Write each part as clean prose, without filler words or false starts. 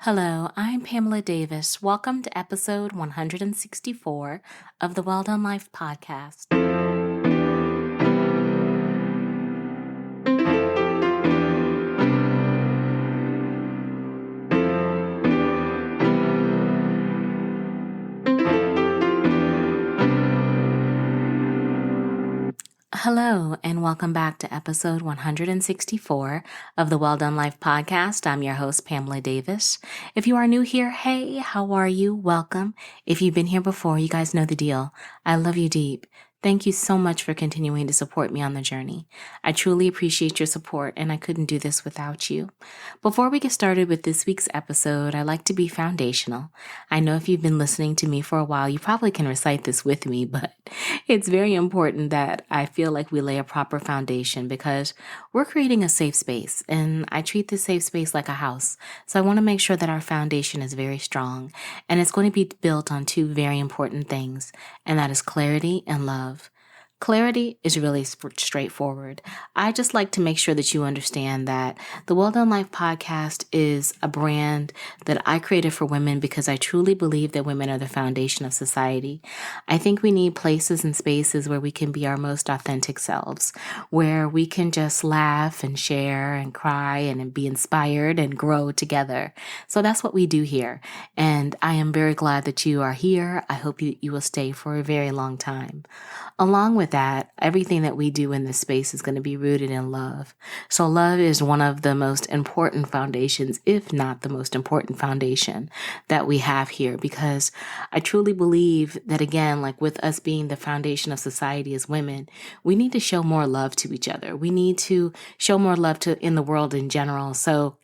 Hello, I'm Pamela Davis. Welcome to episode 164 of the Well Done Life podcast. Hello, and welcome back to episode 164 of the Well Done Life podcast. I'm your host, Pamela Davis. If you are new here, hey, how are you? Welcome. If you've been here before, you guys know the deal. I love you deep. Thank you so much for continuing to support me on the journey. I truly appreciate your support, and I couldn't do this without you. Before we get started with this week's episode, I like to be foundational. I know if you've been listening to me for a while, you probably can recite this with me, but it's very important that I feel like we lay a proper foundation because we're creating a safe space, and I treat this safe space like a house. So I want to make sure that our foundation is very strong, and it's going to be built on two very important things, and that is clarity and love. Clarity is really straightforward. I just like to make sure that you understand that the Well Done Life podcast is a brand that I created for women because I truly believe that women are the foundation of society. I think we need places and spaces where we can be our most authentic selves, where we can just laugh and share and cry and be inspired and grow together. So that's what we do here. And I am very glad that you are here. I hope you will stay for a very long time. Along with that, everything that we do in this space is going to be rooted in love. So love is one of the most important foundations, if not the most important foundation that we have here, because I truly believe that, again, like with us being the foundation of society as women, we need to show more love to each other. We need to show more love in the world in general. So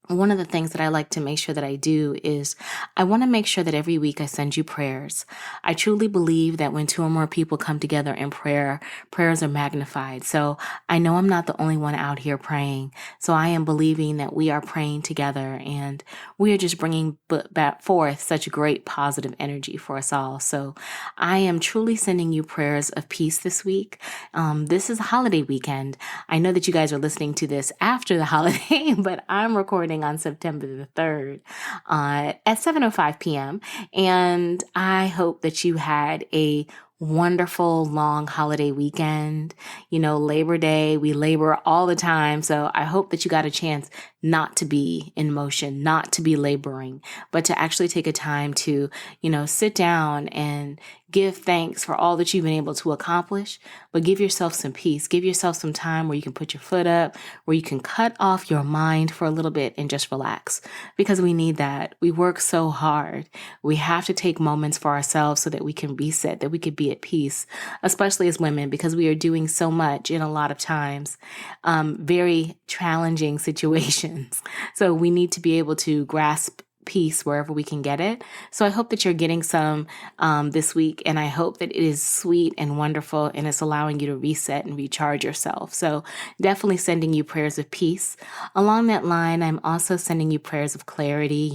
one of the things that I like to make sure that I do is I want to make sure that every week I send you prayers. I truly believe that when two or more people come together in prayer, prayers are magnified. So I know I'm not the only one out here praying. So I am believing that we are praying together and we are just bringing back forth such great positive energy for us all. So I am truly sending you prayers of peace this week. This is a holiday weekend. I know that you guys are listening to this after the holiday, but I'm recording on September the 3rd at 7:05 p.m. And I hope that you had a wonderful long holiday weekend. You know, Labor Day, we labor all the time. So I hope that you got a chance not to be in motion, not to be laboring, but to actually take a time to, sit down and give thanks for all that you've been able to accomplish, but give yourself some peace. Give yourself some time where you can put your foot up, where you can cut off your mind for a little bit and just relax, because we need that. We work so hard. We have to take moments for ourselves so that we can reset, that we could be at peace, especially as women, because we are doing so much in a lot of times, very challenging situations. So we need to be able to grasp peace wherever we can get it. So I hope that you're getting some this week, and I hope that it is sweet and wonderful and it's allowing you to reset and recharge yourself. So definitely sending you prayers of peace. Along that line, I'm also sending you prayers of clarity.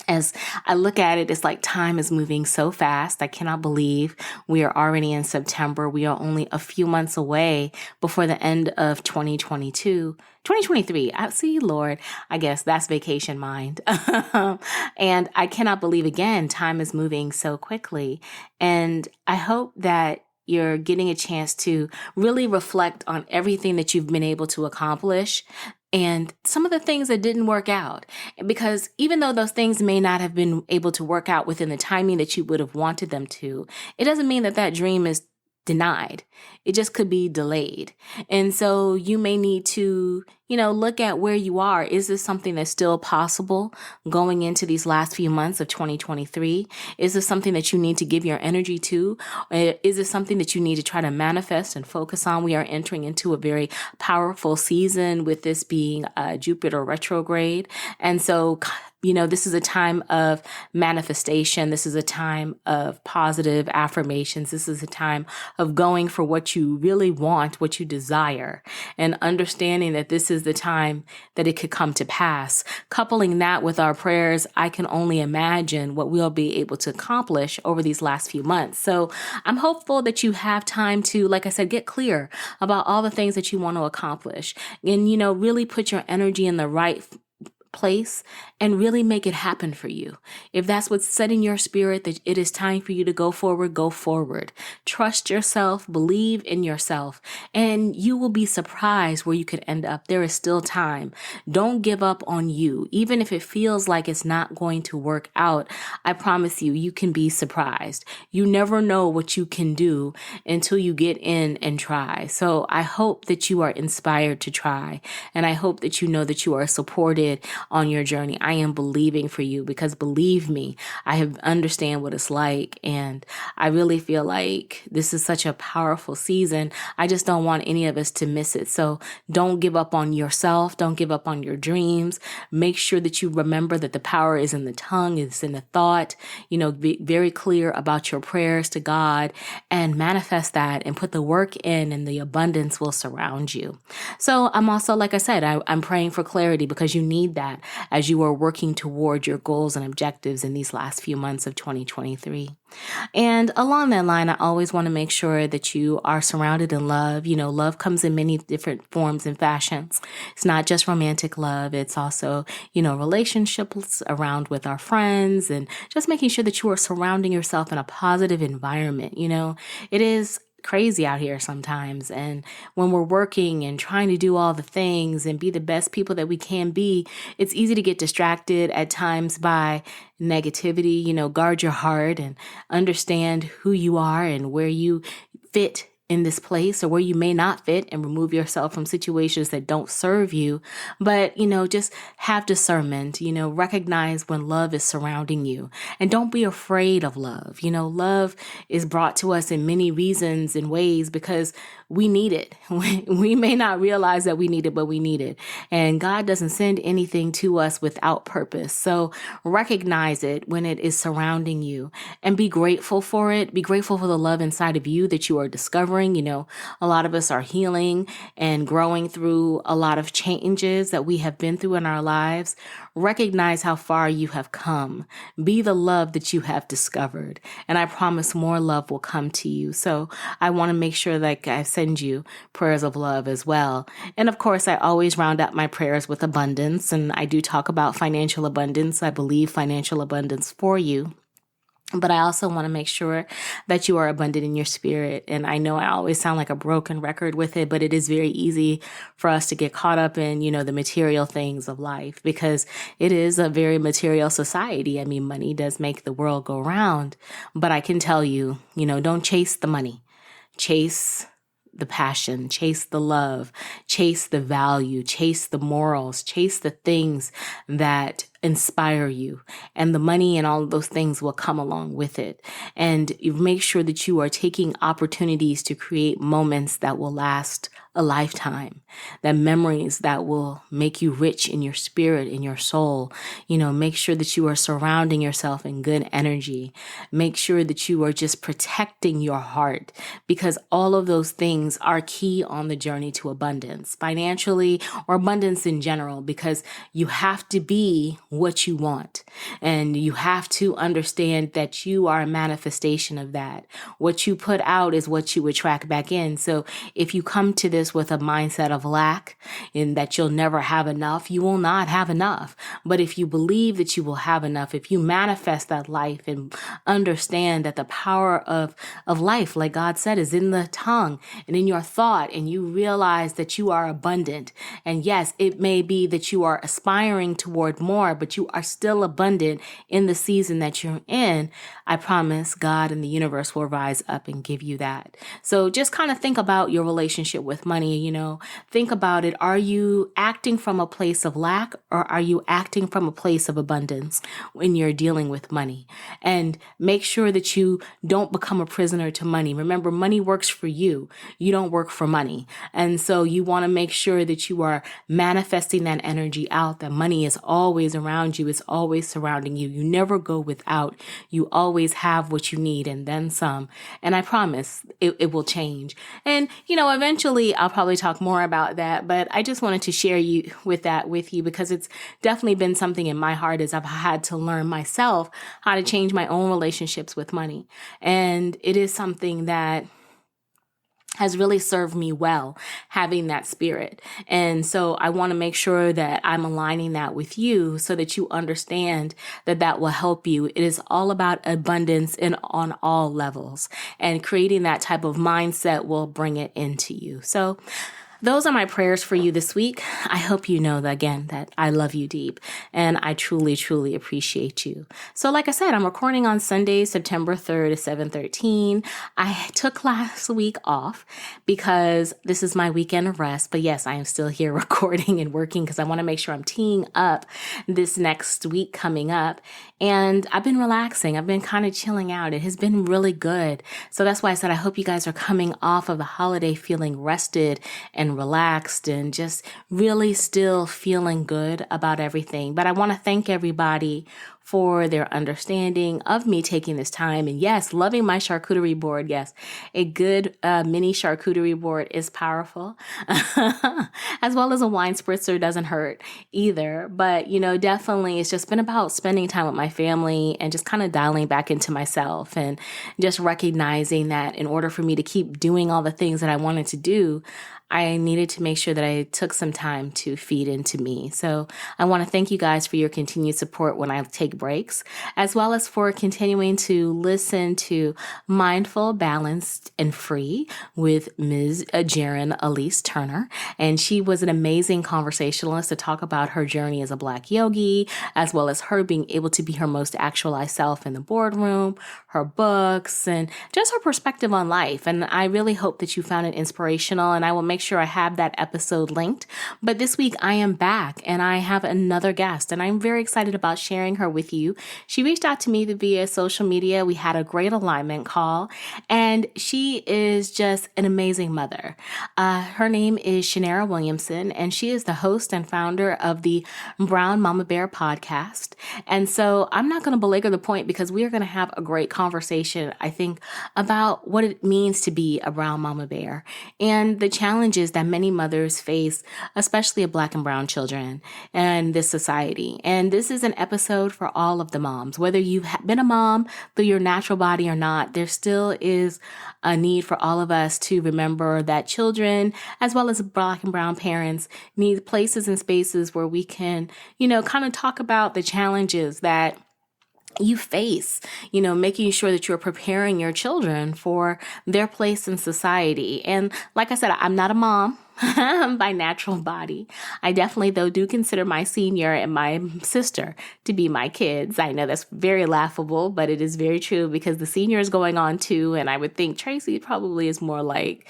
As I look at it, it's like time is moving so fast. I cannot believe we are already in September. We are only a few months away before the end of 2023. I see, Lord, I guess that's vacation mind. And I cannot believe, again, time is moving so quickly. And I hope that you're getting a chance to really reflect on everything that you've been able to accomplish and some of the things that didn't work out. Because even though those things may not have been able to work out within the timing that you would have wanted them to, it doesn't mean that that dream is denied. It just could be delayed. And so you may need to, look at where you are. Is this something that's still possible going into these last few months of 2023? Is this something that you need to give your energy to? Is this something that you need to try to manifest and focus on? We are entering into a very powerful season with this being Jupiter retrograde. And so, this is a time of manifestation. This is a time of positive affirmations. This is a time of going for what you really want, what you desire, and understanding that this is the time that it could come to pass. Coupling that with our prayers, I can only imagine what we'll be able to accomplish over these last few months. So I'm hopeful that you have time to, like I said, get clear about all the things that you want to accomplish and, really put your energy in the right place and really make it happen for you. If that's what's set in your spirit that it is time for you to go forward, go forward. Trust yourself, believe in yourself, and you will be surprised where you could end up. There is still time. Don't give up on you. Even if it feels like it's not going to work out, I promise you, you can be surprised. You never know what you can do until you get in and try. So I hope that you are inspired to try, and I hope that you know that you are supported on your journey. I am believing for you because believe me, I have understand what it's like. And I really feel like this is such a powerful season. I just don't want any of us to miss it. So don't give up on yourself. Don't give up on your dreams. Make sure that you remember that the power is in the tongue, it's in the thought. Be very clear about your prayers to God and manifest that and put the work in, and the abundance will surround you. So I'm also, like I said, I'm praying for clarity because you need that as you are working toward your goals and objectives in these last few months of 2023. And along that line, I always want to make sure that you are surrounded in love. Love comes in many different forms and fashions. It's not just romantic love. It's also, relationships around with our friends, and just making sure that you are surrounding yourself in a positive environment. It is crazy out here sometimes. And when we're working and trying to do all the things and be the best people that we can be, it's easy to get distracted at times by negativity. Guard your heart and understand who you are and where you fit in this place, or where you may not fit, and remove yourself from situations that don't serve you. But, just have discernment, recognize when love is surrounding you, and don't be afraid of love. Love is brought to us in many reasons and ways because we need it. We may not realize that we need it, but we need it. And God doesn't send anything to us without purpose. So recognize it when it is surrounding you and be grateful for it. Be grateful for the love inside of you that you are discovering. A lot of us are healing and growing through a lot of changes that we have been through in our lives. Recognize how far you have come. Be the love that you have discovered. And I promise more love will come to you. So I want to make sure that I send you prayers of love as well. And of course, I always round up my prayers with abundance. And I do talk about financial abundance. I believe financial abundance for you. But I also want to make sure that you are abundant in your spirit. And I know I always sound like a broken record with it, but it is very easy for us to get caught up in, the material things of life, because it is a very material society. I mean, money does make the world go round, but I can tell you, don't chase the money. Chase the passion, chase the love, chase the value, chase the morals, chase the things that inspire you, and the money and all of those things will come along with it. And you make sure that you are taking opportunities to create moments that will last a lifetime, that memories that will make you rich in your spirit, in your soul. Make sure that you are surrounding yourself in good energy. Make sure that you are just protecting your heart, because all of those things are key on the journey to abundance, financially or abundance in general, because you have to be what you want, and you have to understand that you are a manifestation of that. What you put out is what you attract back in. So if you come to this with a mindset of lack and that you'll never have enough, you will not have enough. But if you believe that you will have enough, if you manifest that life and understand that the power of life, like God said, is in the tongue and in your thought, and you realize that you are abundant. And yes, it may be that you are aspiring toward more, but you are still abundant in the season that you're in. I promise God and the universe will rise up and give you that. So just kind of think about your relationship with money. Think about it. Are you acting from a place of lack, or are you acting from a place of abundance when you're dealing with money? And make sure that you don't become a prisoner to money. Remember, money works for you. You don't work for money. And so you want to make sure that you are manifesting that energy out, that money is always around you. It's always surrounding you. You never go without. You always have what you need and then some. And I promise it will change. And, eventually I'll probably talk more about that, but I just wanted to share with you because it's definitely been something in my heart as I've had to learn myself how to change my own relationships with money. And it is something that has really served me well, having that spirit. And so I want to make sure that I'm aligning that with you so that you understand that that will help you. It is all about abundance on all levels, and creating that type of mindset will bring it into you. So those are my prayers for you this week. I hope you know that, again, that I love you deep and I truly, truly appreciate you. So like I said, I'm recording on Sunday, September 3rd at 7:13. I took last week off because this is my weekend of rest. But yes, I am still here recording and working because I want to make sure I'm teeing up this next week coming up. And I've been relaxing. I've been kind of chilling out. It has been really good. So that's why I said I hope you guys are coming off of the holiday feeling rested and relaxed and just really still feeling good about everything. But I want to thank everybody for their understanding of me taking this time. And yes, loving my charcuterie board. Yes, a good mini charcuterie board is powerful, as well as a wine spritzer doesn't hurt either. But, definitely it's just been about spending time with my family and just kind of dialing back into myself and just recognizing that in order for me to keep doing all the things that I wanted to do, I needed to make sure that I took some time to feed into me. So I want to thank you guys for your continued support when I take breaks, as well as for continuing to listen to Mindful, Balanced, and Free with Ms. Jaren Elise Turner. And she was an amazing conversationalist to talk about her journey as a Black yogi, as well as her being able to be her most actualized self in the boardroom, her books, and just her perspective on life. And I really hope that you found it inspirational, and I will make sure I have that episode linked. But this week I am back and I have another guest, and I'm very excited about sharing her with you. She reached out to me via social media. We had a great alignment call, and she is just an amazing mother. Her name is Shanera Williamson, and she is the host and founder of the Brown Mama Bear podcast. And so I'm not going to belabor the point because we are going to have a great conversation, I think, about what it means to be a brown mama bear and the challenges that many mothers face, especially of Black and brown children in this society. And this is an episode for all of the moms. Whether you've been a mom through your natural body or not, there still is a need for all of us to remember that children, as well as Black and brown parents, need places and spaces where we can, kind of talk about the challenges that you face, making sure that you're preparing your children for their place in society. And like I said, I'm not a mom by natural body. I definitely, though, do consider my senior and my sister to be my kids. I know that's very laughable, but it is very true because the senior is going on too. And I would think Tracy probably is more like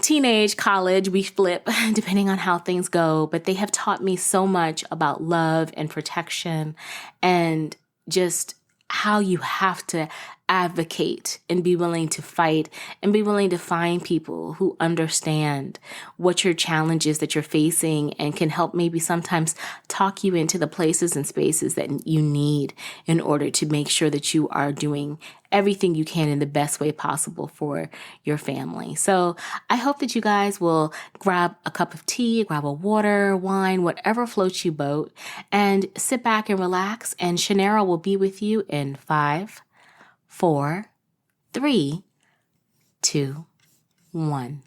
teenage, college, we flip depending on how things go. But they have taught me so much about love and protection and just how you have to advocate and be willing to fight and be willing to find people who understand what your challenges that you're facing and can help maybe sometimes talk you into the places and spaces that you need in order to make sure that you are doing everything you can in the best way possible for your family. So I hope that you guys will grab a cup of tea, grab a water, wine, whatever floats your boat, and sit back and relax. And Shanera will be with you in 5, 4, 3, 2, 1.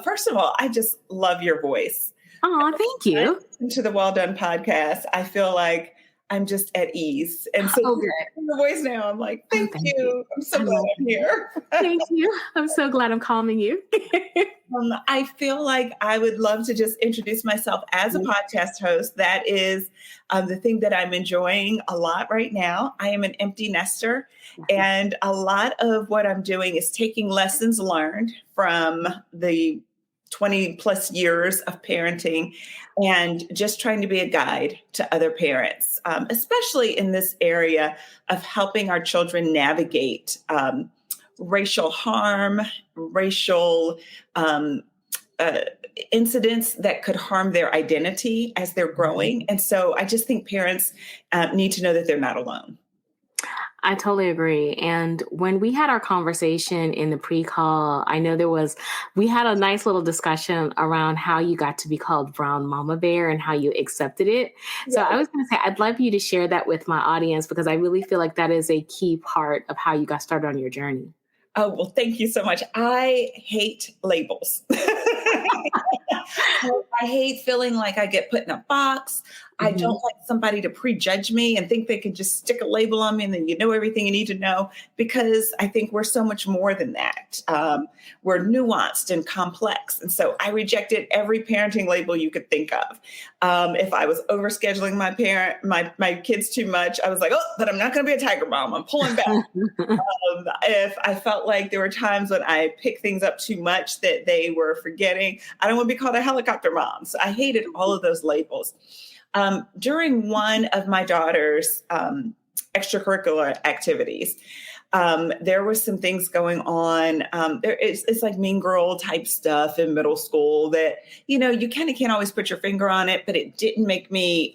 First of all, I just love your voice. Oh, thank you. To the Well Done podcast, I feel like I'm just at ease. And so the voice now, I'm like, thank you. I'm so glad I'm here. Thank you. I'm so glad I'm calming you. I feel like I would love to just introduce myself as a podcast host. That is the thing that I'm enjoying a lot right now. I am an empty nester, and a lot of what I'm doing is taking lessons learned from the 20 plus years of parenting and just trying to be a guide to other parents, especially in this area of helping our children navigate racial harm, racial incidents that could harm their identity as they're growing. And so I just think parents need to know that they're not alone. I totally agree. And when we had our conversation in the pre-call, I know we had a nice little discussion around how you got to be called Brown Mama Bear and how you accepted it. So I was going to say, I'd love you to share that with my audience because I really feel like that is a key part of how you got started on your journey. Oh, well, thank you so much. I hate labels. I hate feeling like I get put in a box. I Hmm. don't like somebody to prejudge me and think they can just stick a label on me and then you know everything you need to know, because I think we're so much more than that. We're nuanced and complex. And so I rejected every parenting label you could think of. If I was overscheduling my kids too much, I was like, oh, but I'm not going to be a tiger mom. I'm pulling back. If I felt like there were times when I picked things up too much that they were forgetting, I don't want to be called a helicopter mom. So I hated all of those labels. During one of my daughter's extracurricular activities, there was some things going on. It's like mean girl type stuff in middle school that, you kind of can't always put your finger on it, but it didn't make me,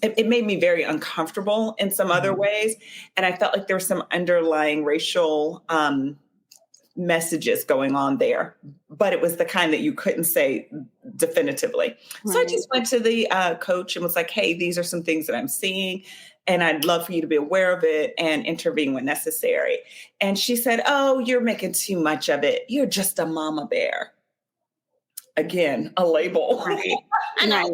it made me very uncomfortable in some other ways. And I felt like there was some underlying racial messages going on there, but it was the kind that you couldn't say definitively. Right. So I just went to the coach and was like, hey, these are some things that I'm seeing, and I'd love for you to be aware of it and intervene when necessary. And she said, oh, you're making too much of it. You're just a mama bear. Again, a label. Right. Right.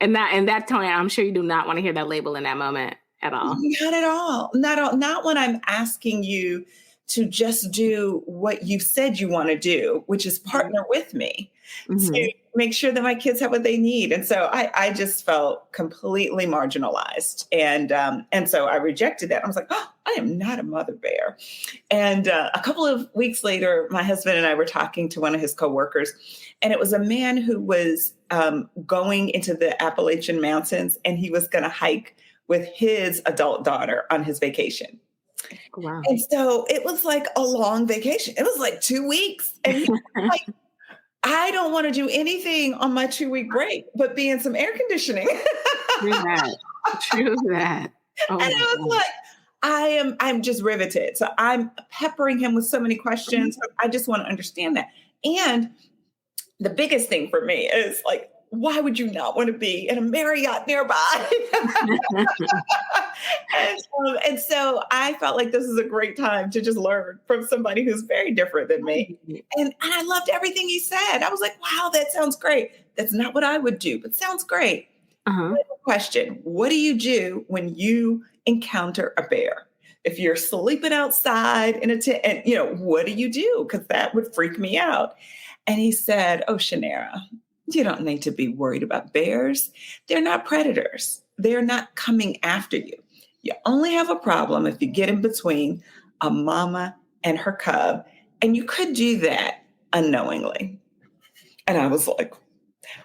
And that tone, I'm sure you do not want to hear that label in that moment at all. Not at all. Not when I'm asking you to just do what you said you want to do, which is partner with me to make sure that my kids have what they need. And so I just felt completely marginalized. And so I rejected that. I was like, oh, I am not a mother bear. And a couple of weeks later, my husband and I were talking to one of his coworkers, and it was a man who was going into the Appalachian Mountains, and he was going to hike with his adult daughter on his vacation. Wow. And so it was like a long vacation. It was like 2 weeks. And he was like, I don't want to do anything on my 2-week break, but be in some air conditioning. True that. True that. Oh, and I was like, I'm just riveted. So I'm peppering him with so many questions. I just want to understand that. And the biggest thing for me is like, why would you not want to be in a Marriott nearby? And so I felt like this is a great time to just learn from somebody who's very different than me. And I loved everything he said. I was like, wow, that sounds great. That's not what I would do, but sounds great. Question: what do you do when you encounter a bear? If you're sleeping outside in a tent, and what do you do? Because that would freak me out. And he said, oh, Shanera, you don't need to be worried about bears. They're not predators. They're not coming after you. You only have a problem if you get in between a mama and her cub, and you could do that unknowingly. And I was like,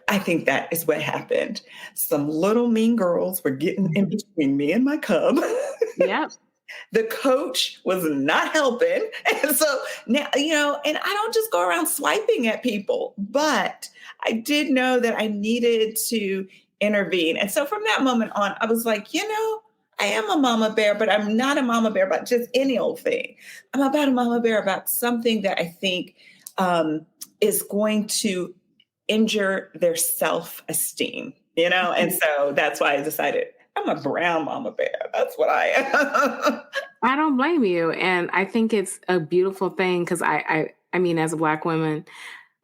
I think that is what happened. Some little mean girls were getting in between me and my cub. Yep. The coach was not helping. And so now, and I don't just go around swiping at people, but I did know that I needed to intervene. And so from that moment on, I was like, I am a mama bear, but I'm not a mama bear about just any old thing. I'm about a mama bear about something that I think is going to injure their self-esteem, And so that's why I decided I'm a brown mama bear. That's what I am. I don't blame you. And I think it's a beautiful thing because I mean, as a Black woman,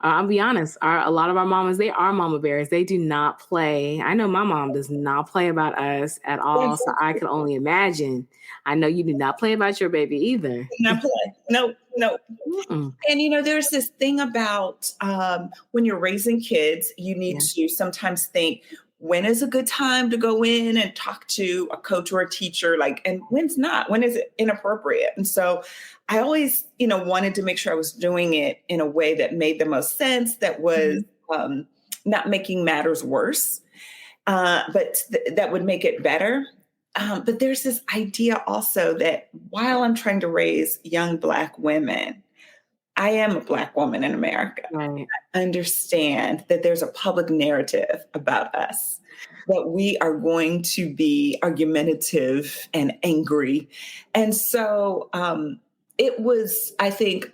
I'll be honest, a lot of our mamas, they are mama bears. They do not play. I know my mom does not play about us at all. So I can only imagine. I know you do not play about your baby either. Not play. No. And, there's this thing about when you're raising kids, you need to sometimes think, when is a good time to go in and talk to a coach or a teacher? And when's not? When is it inappropriate? And so I always, wanted to make sure I was doing it in a way that made the most sense, that was not making matters worse, but that would make it better. But there's this idea also that while I'm trying to raise young Black women, I am a Black woman in America. Right. I understand that there's a public narrative about us, that we are going to be argumentative and angry. And so it was, I think,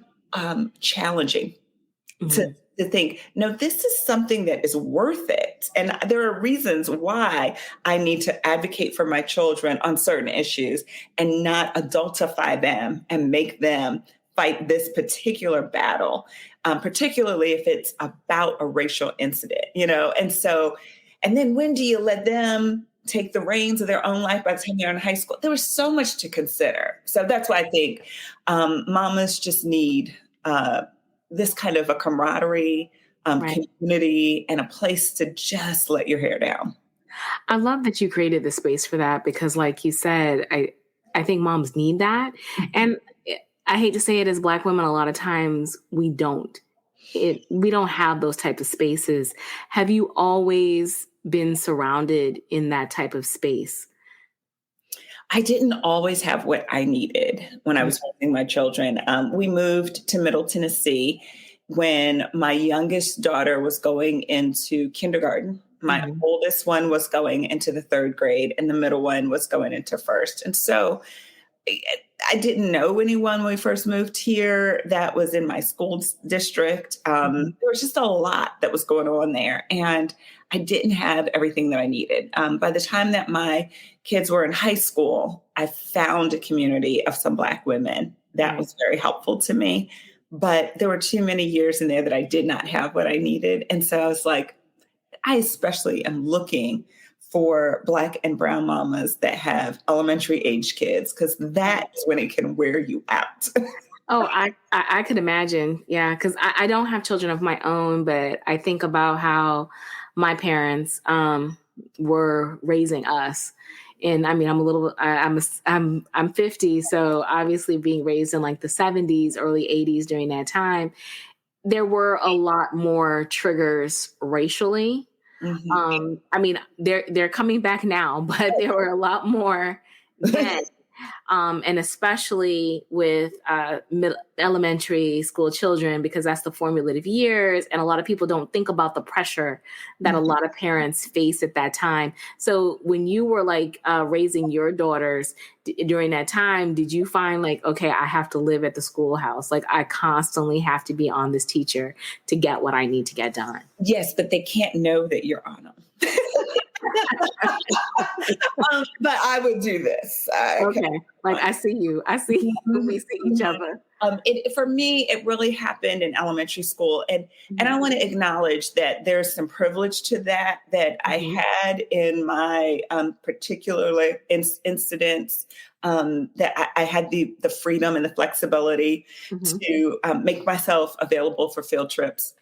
challenging to think, no, this is something that is worth it. And there are reasons why I need to advocate for my children on certain issues and not adultify them and make them fight this particular battle, particularly if it's about a racial incident, and then when do you let them take the reins of their own life by the time they're in high school? There was so much to consider. So that's why I think mamas just need this kind of a camaraderie, Right. community, and a place to just let your hair down. I love that you created the space for that because, like you said, I think moms need that. And I hate to say it, as Black women, a lot of times we don't. We don't have those type of spaces. Have you always been surrounded in that type of space? I didn't always have what I needed when I was raising my children. We moved to Middle Tennessee when my youngest daughter was going into kindergarten. My oldest one was going into the third grade, and the middle one was going into first. And so I didn't know anyone when we first moved here that was in my school district. There was just a lot that was going on there, and I didn't have everything that I needed. By the time that my kids were in high school, I found a community of some Black women that was very helpful to me. But there were too many years in there that I did not have what I needed. And so I was like, I especially am looking for Black and brown mamas that have elementary age kids, because that's when it can wear you out. Oh, I could imagine. Yeah. Cause I don't have children of my own, but I think about how my parents, were raising us. And I mean, I'm 50. So obviously being raised in like the 70s, early 80s during that time, there were a lot more triggers racially. I mean, they're coming back now, but there were a lot more then. And especially with elementary school children, because that's the formative years. And a lot of people don't think about the pressure that a lot of parents face at that time. So when you were like raising your daughters during that time, did you find like, okay, I have to live at the schoolhouse. Like I constantly have to be on this teacher to get what I need to get done? Yes, but they can't know that you're on them. But I would do this. Okay. Like I see you. I see you. We see each other. For me, it really happened in elementary school. And I want to acknowledge that there's some privilege to that I had in my particular incidents, that I had the freedom and the flexibility to make myself available for field trips.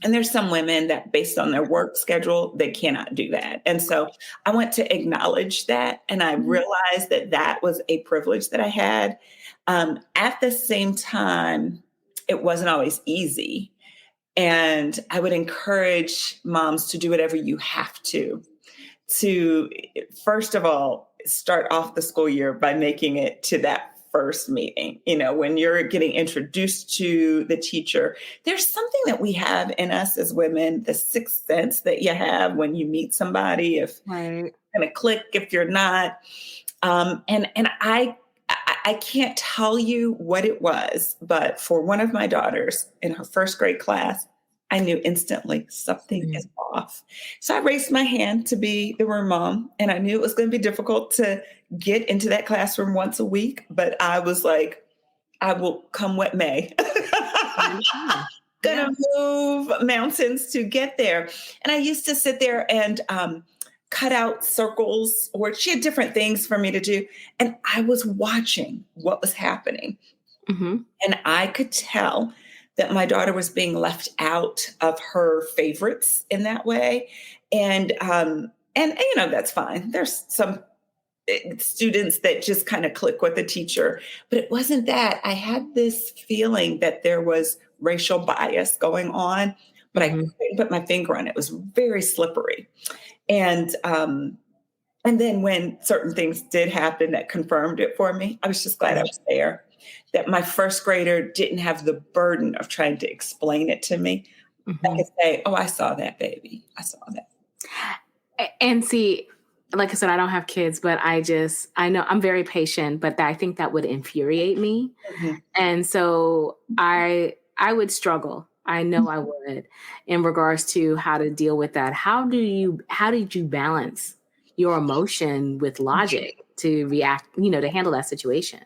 And there's some women that based on their work schedule, they cannot do that. And so I want to acknowledge that. And I realized that that was a privilege that I had. At the same time, it wasn't always easy. And I would encourage moms to do whatever you have to, first of all, start off the school year by making it to that first meeting. When you're getting introduced to the teacher, there's something that we have in us as women, the sixth sense that you have when you meet somebody, if you're going to click, if you're not. And I can't tell you what it was, but for one of my daughters in her first grade class, I knew instantly something is off. So I raised my hand to be the room mom, and I knew it was going to be difficult to get into that classroom once a week, but I was like, I will come what may. Gonna move mountains to get there. And I used to sit there and cut out circles, or she had different things for me to do. And I was watching what was happening. And I could tell that my daughter was being left out of her favorites in that way. And that's fine. There's some students that just kind of click with the teacher, but it wasn't that. I had this feeling that there was racial bias going on, but I couldn't put my finger on it. It was very slippery. And then when certain things did happen that confirmed it for me, I was just glad I was there. That my first grader didn't have the burden of trying to explain it to me. I could say, oh, I saw that, baby. I saw that. And see, like I said, I don't have kids, but I know I'm very patient, but I think that would infuriate me. And so I would struggle. I know I would, in regards to how to deal with that. How did you balance your emotion with logic to react, to handle that situation?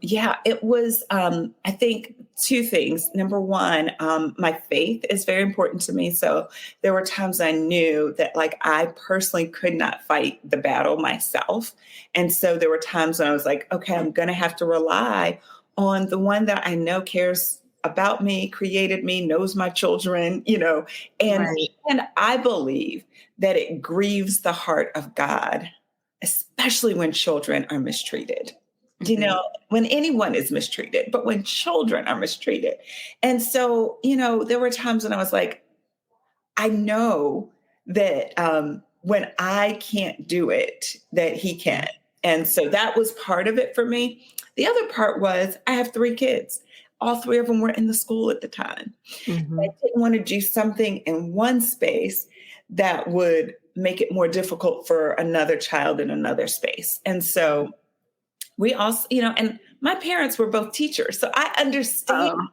Yeah, it was, I think, two things. Number one, my faith is very important to me. So there were times I knew that, like, I personally could not fight the battle myself. And so there were times when I was like, okay, I'm going to have to rely on the one that I know cares about me, created me, knows my children, and Right. and I believe that it grieves the heart of God, especially when children are mistreated. You Mhm. know, when anyone is mistreated, but when children are mistreated. And so, there were times when I was like, I know that when I can't do it, that he Yeah. can. And so that was part of it for me. The other part was I have three kids. All three of them were in the school at the time. I Mhm. didn't want to do something in one space that would make it more difficult for another child in another space. And so we also, and my parents were both teachers. So I understand Oh,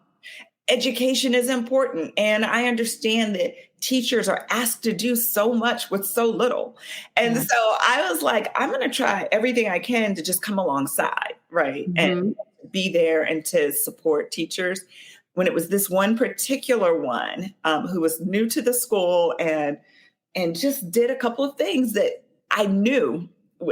education is important. And I understand that teachers are asked to do so much with so little. And yeah. so I was like, I'm going to try everything I can to just come alongside, right? And Mhm. be there and to support teachers. When it was this one particular one who was new to the school and just did a couple of things that I knew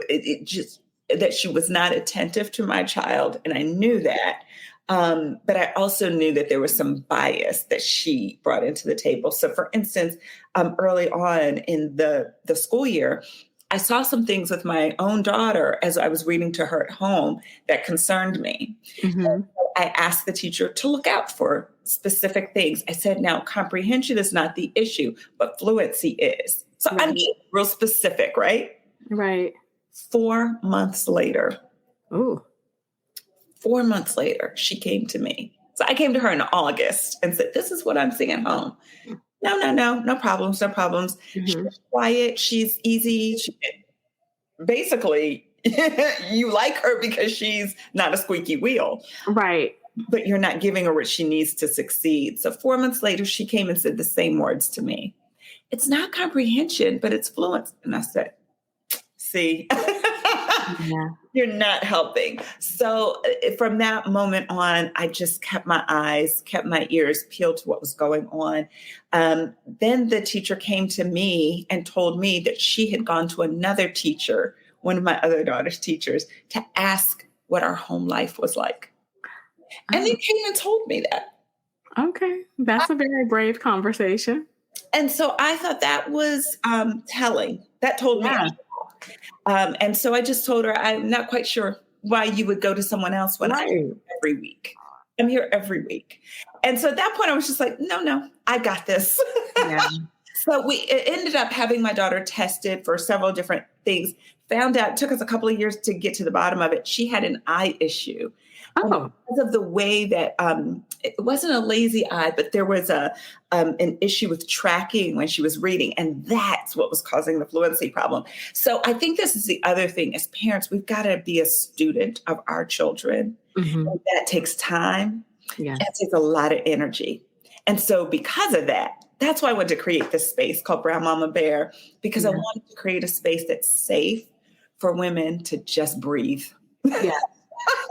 it just that she was not attentive to my child, and I knew that. But I also knew that there was some bias that she brought into the table. So, for instance, early on in the school year, I saw some things with my own daughter as I was reading to her at home that concerned me. Mhm. I asked the teacher to look out for specific things. I said, now comprehension is not the issue, but fluency is. So I'm Right. being real specific, right? Right. 4 months later, Ooh. 4 months later, she came to me. So I came to her in August and said, this is what I'm seeing at home. No, no, no, no problems, no problems. Mhm. She's quiet, she's easy. Basically, you like her because she's not a squeaky wheel, Right. but you're not giving her what she needs to succeed. So 4 months later, she came and said the same words to me. It's not comprehension, but it's fluence. And I said, see, Yeah. you're not helping. So from that moment on, I just kept my eyes, kept my ears peeled to what was going on. Then the teacher came to me and told me that she had gone to another teacher, one of my other daughter's teachers, to ask what our home life was like. And they Oh, came and told me that. okay. That's a very brave conversation. And so I thought that was telling. That told me. Yeah. And so I just told her, I'm not quite sure why you would go to someone else when I'm Right. here every week. I'm here every week. And so at that point, I was just like, no, no, I got this. Yeah. So we ended up having my daughter tested for several different things. Found out, it took us a couple of years to get to the bottom of it. She had an eye issue. And Oh. because of the way that it wasn't a lazy eye, but there was an issue with tracking when she was reading, and that's what was causing the fluency problem. So I think this is the other thing as parents, we've got to be a student of our children. Mhm. And that takes time. Yes. That takes a lot of energy. And so because of that, that's why I wanted to create this space called Brown Mama Bear, because I Yeah. wanted to create a space that's safe for women to just breathe. Yeah.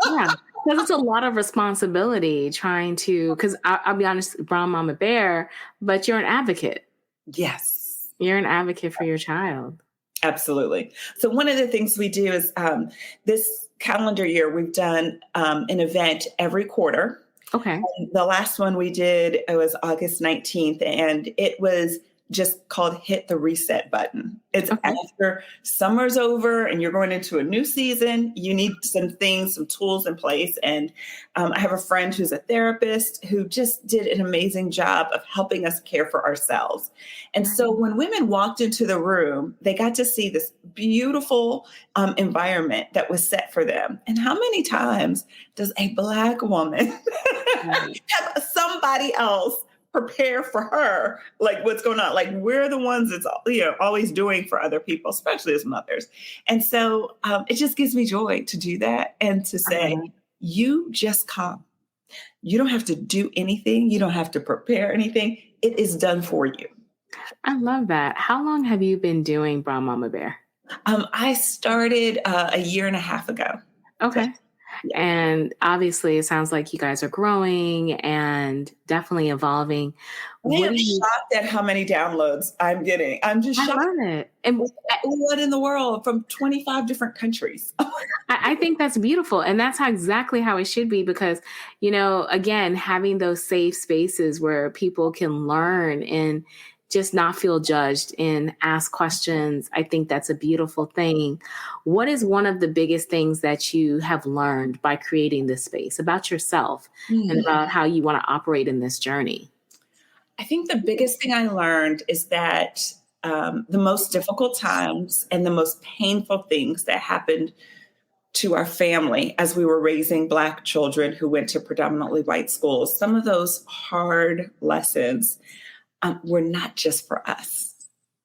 Yeah. Because it's a lot of responsibility trying to, because I'll be honest, brown mama bear, but you're an advocate. Yes. You're an advocate for your child. Absolutely. So one of the things we do is this calendar year, we've done an event every quarter. Okay. The last one we did, it was August 19th, and it was just called Hit the Reset Button. It's Okay. after summer's over and you're going into a new season. You need some things, some tools in place. And I have a friend who's a therapist who just did an amazing job of helping us care for ourselves. And so when women walked into the room, they got to see this beautiful environment that was set for them. And how many times does a Black woman Right. have somebody else prepare for her, like what's going on? Like we're the ones that's always doing for other people, especially as mothers. And so it just gives me joy to do that and to I love say, it. you just come. You don't have to do anything. You don't have to prepare anything. It is done for you. I love that. How long have you been doing brown mama bear? I started a year and a half ago. So, Okay. Yeah. And obviously, it sounds like you guys are growing and definitely evolving. I What am do you? shocked at how many downloads I'm getting. I'm just I shocked. love it. And What in the world from 25 different countries? I think that's beautiful. And that's exactly how it should be because, again, having those safe spaces where people can learn and just not feel judged and ask questions. I think that's a beautiful thing. What is one of the biggest things that you have learned by creating this space about yourself and Hmm. about how you want to operate in this journey? I think the biggest thing I learned is that the most difficult times and the most painful things that happened to our family as we were raising Black children who went to predominantly white schools, some of those hard lessons were not just for us.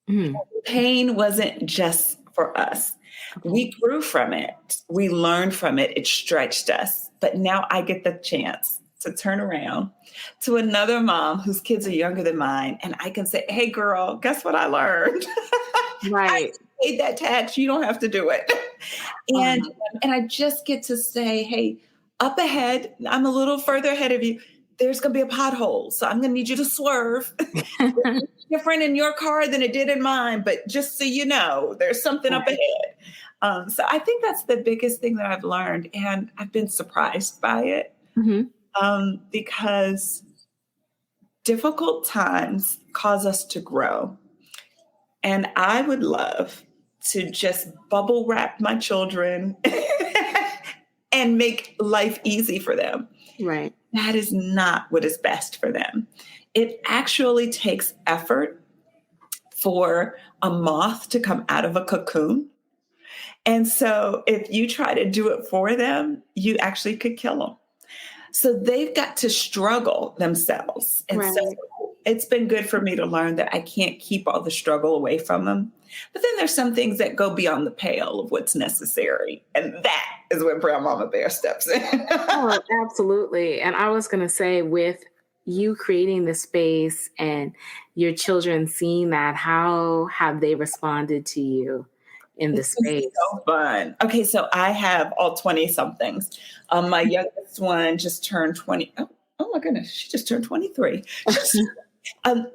Mm, Pain wasn't just for us. okay. We grew from it. We learned from it. It stretched us. But now I get the chance to turn around to another mom whose kids are younger than mine. And I can say, hey, girl, guess what I learned? I Right. paid that tax. You don't have to do it. And, Um, and I just get to say, hey, up ahead, I'm a little further ahead of you. There's going to be a pothole. So I'm going to need you to swerve. Different in your car than it did in mine, but just so you know, there's something up right. ahead. So I think that's the biggest thing that I've learned, and I've been surprised by it Mhm. because difficult times cause us to grow. And I would love to just bubble wrap my children and make life easy for them. Right. That is not what is best for them. It actually takes effort for a moth to come out of a cocoon. And so if you try to do it for them, you actually could kill them. So they've got to struggle themselves. And so Right. it's been good for me to learn that I can't keep all the struggle away from them. But then there's some things that go beyond the pale of what's necessary. And that is when Brown Mama Bear steps in. Oh, absolutely. And I was going to say, with you creating the space and your children seeing that, how have they responded to you in the It's been space? so fun. Okay, so I have all 20 somethings. My youngest one just turned 20. Oh my goodness, she just turned 23. um,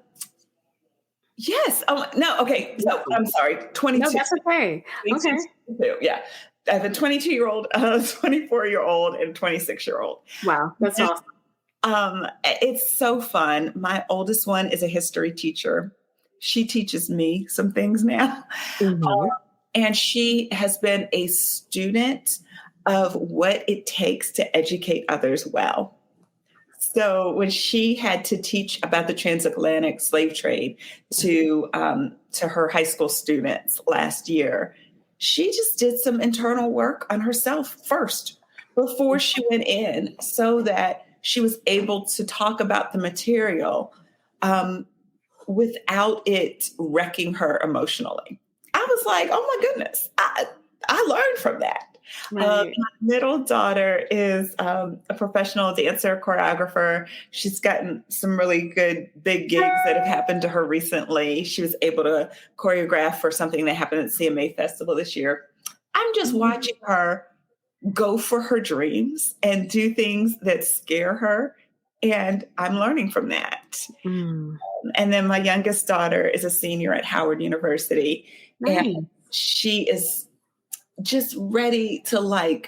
yes. Oh, no. Okay. So I'm sorry, No, 22. that's okay. 22, Okay. 22, yeah. I have a 22-year-old, a 24-year-old, and a 26-year-old. Wow. That's awesome. It's so fun. My oldest one is a history teacher. She teaches me some things now. Mhm. And she has been a student of what it takes to educate others well. So when she had to teach about the transatlantic slave trade to her high school students last year, she just did some internal work on herself first before she went in, so that she was able to talk about the material um, without it wrecking her emotionally. I was like, oh my goodness, I learned from that. Right. My middle daughter is a professional dancer, choreographer. She's gotten some really good big gigs that have happened to her recently. She was able to choreograph for something that happened at CMA Festival this year. I'm just watching her go for her dreams and do things that scare her. And I'm learning from that. Mm. And then my youngest daughter is a senior at Howard University. And Nice. she is just ready to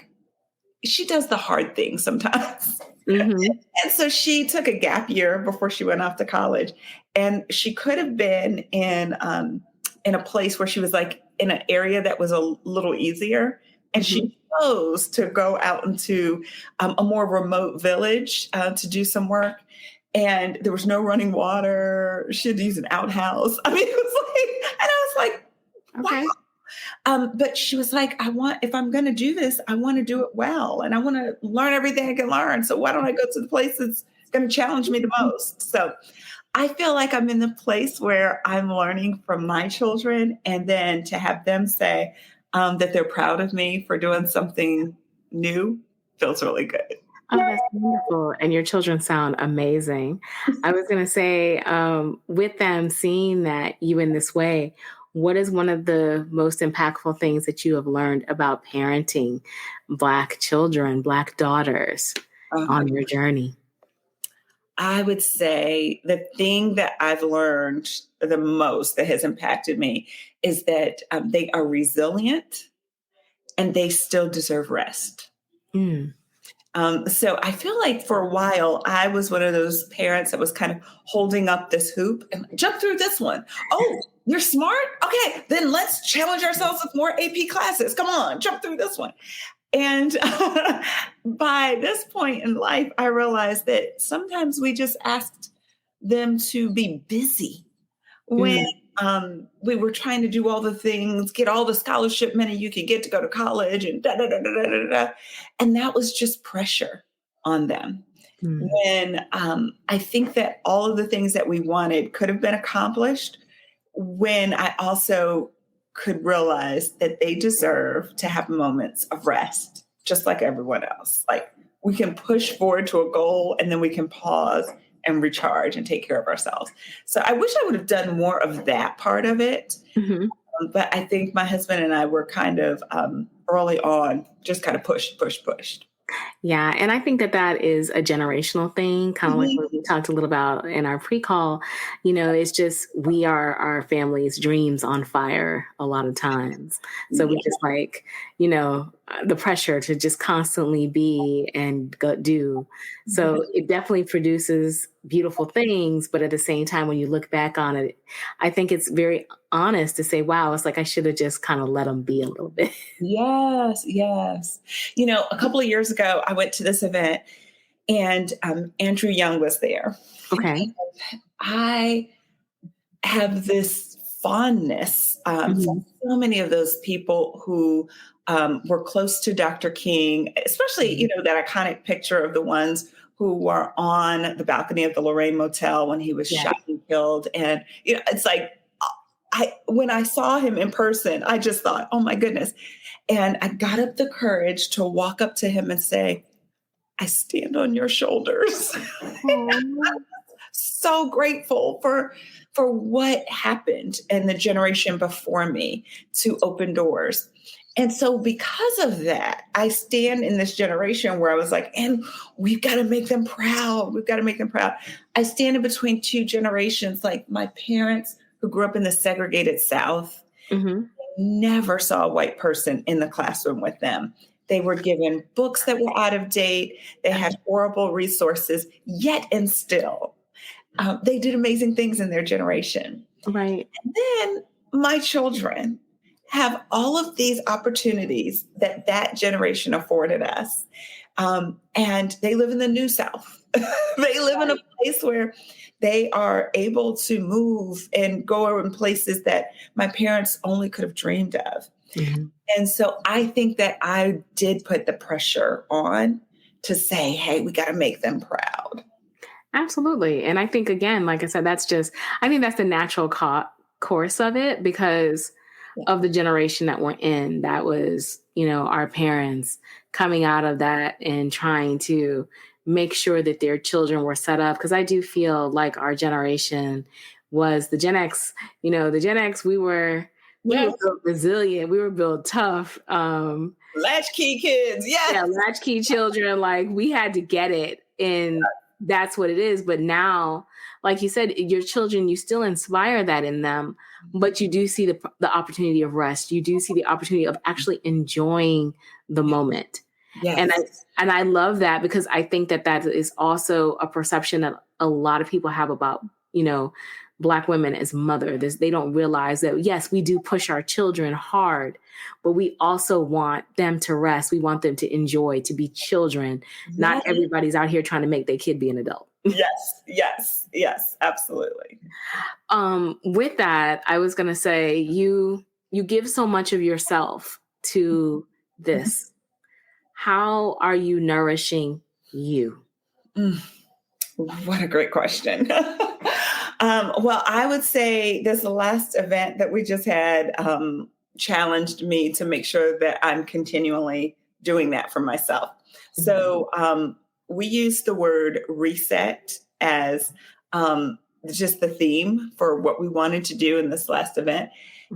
she does the hard things sometimes. Mhm. And so she took a gap year before she went off to college. And she could have been in a place where she was like in an area that was a little easier. And Mhm. she chose to go out into a more remote village to do some work. And there was no running water. She had to use an outhouse. I mean, it was like, and I was like, Okay. wow. But she was like, if I'm going to do this, I want to do it well. And I want to learn everything I can learn. So why don't I go to the place that's going to challenge me the most? So I feel like I'm in the place where I'm learning from my children, and then to have them say that they're proud of me for doing something new feels really good. Oh, that's wonderful. And your children sound amazing. I was going to say, with them seeing that you in this way, What is one of the most impactful things that you have learned about parenting Black children, Black daughters Oh my on your journey? I would say the thing that I've learned the most that has impacted me is that they are resilient and they still deserve rest. Mm. So I feel like for a while, I was one of those parents that was kind of holding up this hoop and jump through this one. Oh, you're smart? Okay, then let's challenge ourselves with more AP classes. Come on, jump through this one. And by this point in life, I realized that sometimes we just asked them to be busy when Mm. we were trying to do all the things, get all the scholarship money you could get to go to college and da da da da da da. Da. And that was just pressure on them. Mm. When I think that all of the things that we wanted could have been accomplished when I also could realize that they deserve to have moments of rest, just like everyone else. Like we can push forward to a goal and then we can pause and recharge and take care of ourselves. So I wish I would have done more of that part of it. Mm-hmm. But I think my husband and I were kind of early on, just kind of pushed. Yeah. And I think that that is a generational thing, kind of like Mhm. what we talked a little about in our pre-call. You know, it's just we are our family's dreams on fire a lot of times. So we just like, you know, the pressure to just constantly be and go do. So it definitely produces beautiful things. But at the same time, when you look back on it, I think it's very honest to say, wow, it's like I should have just kind of let them be a little bit. Yes, yes. You know, a couple of years ago, I went to this event and Andrew Young was there. Okay. I have this fondness for Mhm. so many of those people who were close to Dr. King, especially, you know, that iconic picture of the ones who were on the balcony of the Lorraine Motel when he was Yeah. shot and killed. And, you know, it's like, when I saw him in person, I just thought, oh my goodness. And I got up the courage to walk up to him and say, I stand on your shoulders. Aw. So grateful for what happened in the generation before me to open doors. And so because of that, I stand in this generation where I was like, and we've got to make them proud. We've got to make them proud. I stand in between two generations, like my parents who grew up in the segregated South Mhm. never saw a white person in the classroom with them. They were given books that were out of date. They had horrible resources, yet and still. They did amazing things in their generation. Right. And then my children have all of these opportunities that that generation afforded us. And they live in the New South. They live in a place where they are able to move and go in places that my parents only could have dreamed of. Mhm. And so I think that I did put the pressure on to say, hey, we got to make them proud. Absolutely. And I think, again, like I said, I think that's the natural course of it because Yeah. of the generation that we're in. That was, you know, our parents coming out of that and trying to make sure that their children were set up. Because I do feel like our generation was the Gen X, you know, the Gen X, we were Yes. built resilient. We were built tough. Latchkey kids. Yeah, Yes. latchkey children, like we had to get it. And that's what it is. But now, like you said, your children, you still inspire that in them, but you do see the opportunity of rest. You do see the opportunity of actually enjoying the moment. And Yes. I love that because I think that that is also a perception that a lot of people have about, you know, Black women as mothers. They don't realize that, yes, we do push our children hard, but we also want them to rest. We want them to enjoy, to be children. Not Yes. everybody's out here trying to make their kid be an adult. Yes. Yes. Yes. Absolutely. With that, I was going to say, you give so much of yourself to this. How are you nourishing you? Mm, what a great question. Well, I would say this last event that we just had challenged me to make sure that I'm continually doing that for myself. So we use the word reset as just the theme for what we wanted to do in this last event.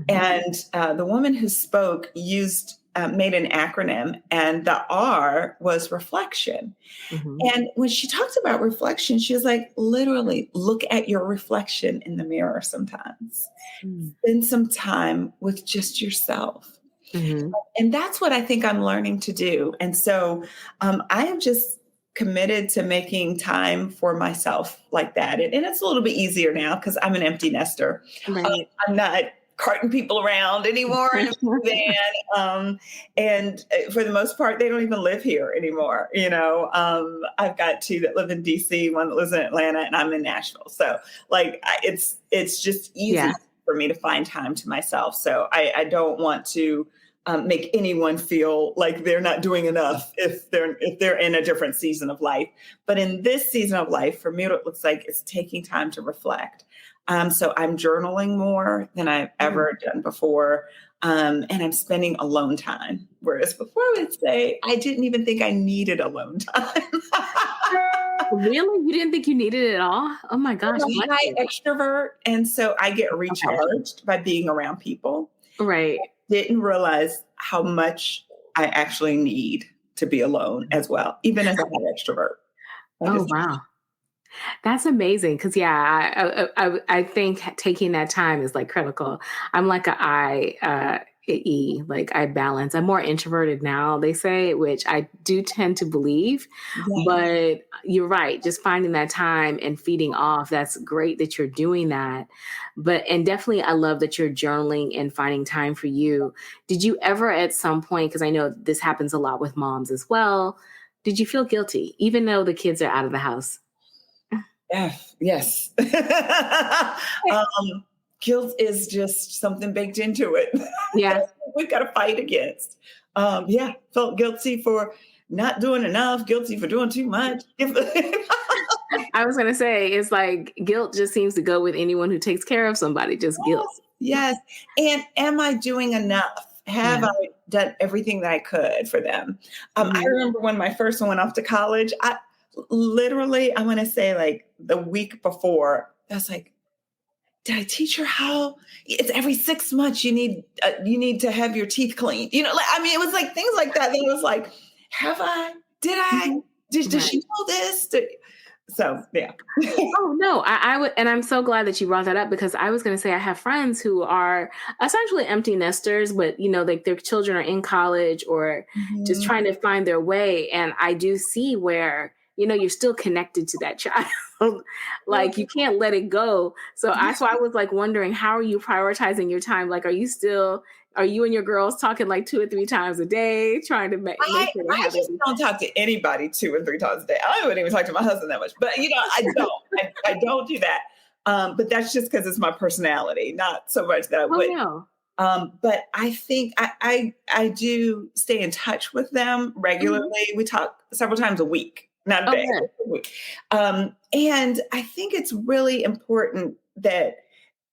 And the woman who spoke made an acronym, and the R was reflection. And when she talks about reflection, she was like, literally, look at your reflection in the mirror sometimes. Spend some time with just yourself. And that's what I think I'm learning to do. And so I am just committed to making time for myself like that. And it's a little bit easier now because I'm an empty nester. Right. I'm not carting people around anymore in a van. And for the most part, they don't even live here anymore. I've got two that live in DC, one that lives in Atlanta, and I'm in Nashville. So it's just easy for me to find time to myself. So I don't want to make anyone feel like they're not doing enough if they're in a different season of life. But in this season of life, for me, what it looks like is taking time to reflect. So I'm journaling more than I've ever done before. And I'm spending alone time. Whereas before I would say, I didn't even think I needed alone time. Really? You didn't think you needed it at all? Oh my gosh. I'm a high extrovert. And so I get recharged by being around people. Right. Didn't realize how much I actually need to be alone as well, even as a high extrovert. Wow. That's amazing. Cause I think taking that time is like critical. I'm like like I balance. I'm more introverted now, they say, which I do tend to believe, but you're right. Just finding that time and feeding off. That's great that you're doing that. And definitely I love that you're journaling and finding time for you. Did you ever at some point, because I know this happens a lot with moms as well, did you feel guilty, even though the kids are out of the house? Yes. Guilt is just something baked into it. Yeah. We've got to fight against. Felt guilty for not doing enough, guilty for doing too much. I was going to say, it's like guilt just seems to go with anyone who takes care of somebody, just guilt. Yes. And am I doing enough? Have I done everything that I could for them? I remember when my first one went off to college, I want to say like the week before, I was like, did I teach her how it's every 6 months you need to have your teeth cleaned? It was like things like that. That was like, have I? Did I? Did she know this? So yeah. Oh no, I would, and I'm so glad that you brought that up because I was going to say I have friends who are essentially empty nesters, but like their children are in college or just trying to find their way, and I do see where you're still connected to that child. Like you can't let it go. So that's why I was like wondering, how are you prioritizing your time? Like, are you and your girls talking like 2 or 3 times a day, trying to make sure I just don't talk to anybody 2 or 3 times a day. I wouldn't even talk to my husband that much, but I don't. I don't do that. But that's just because it's my personality, not so much that I would. No. But I think I do stay in touch with them regularly. We talk several times a week. Not a day. And I think it's really important that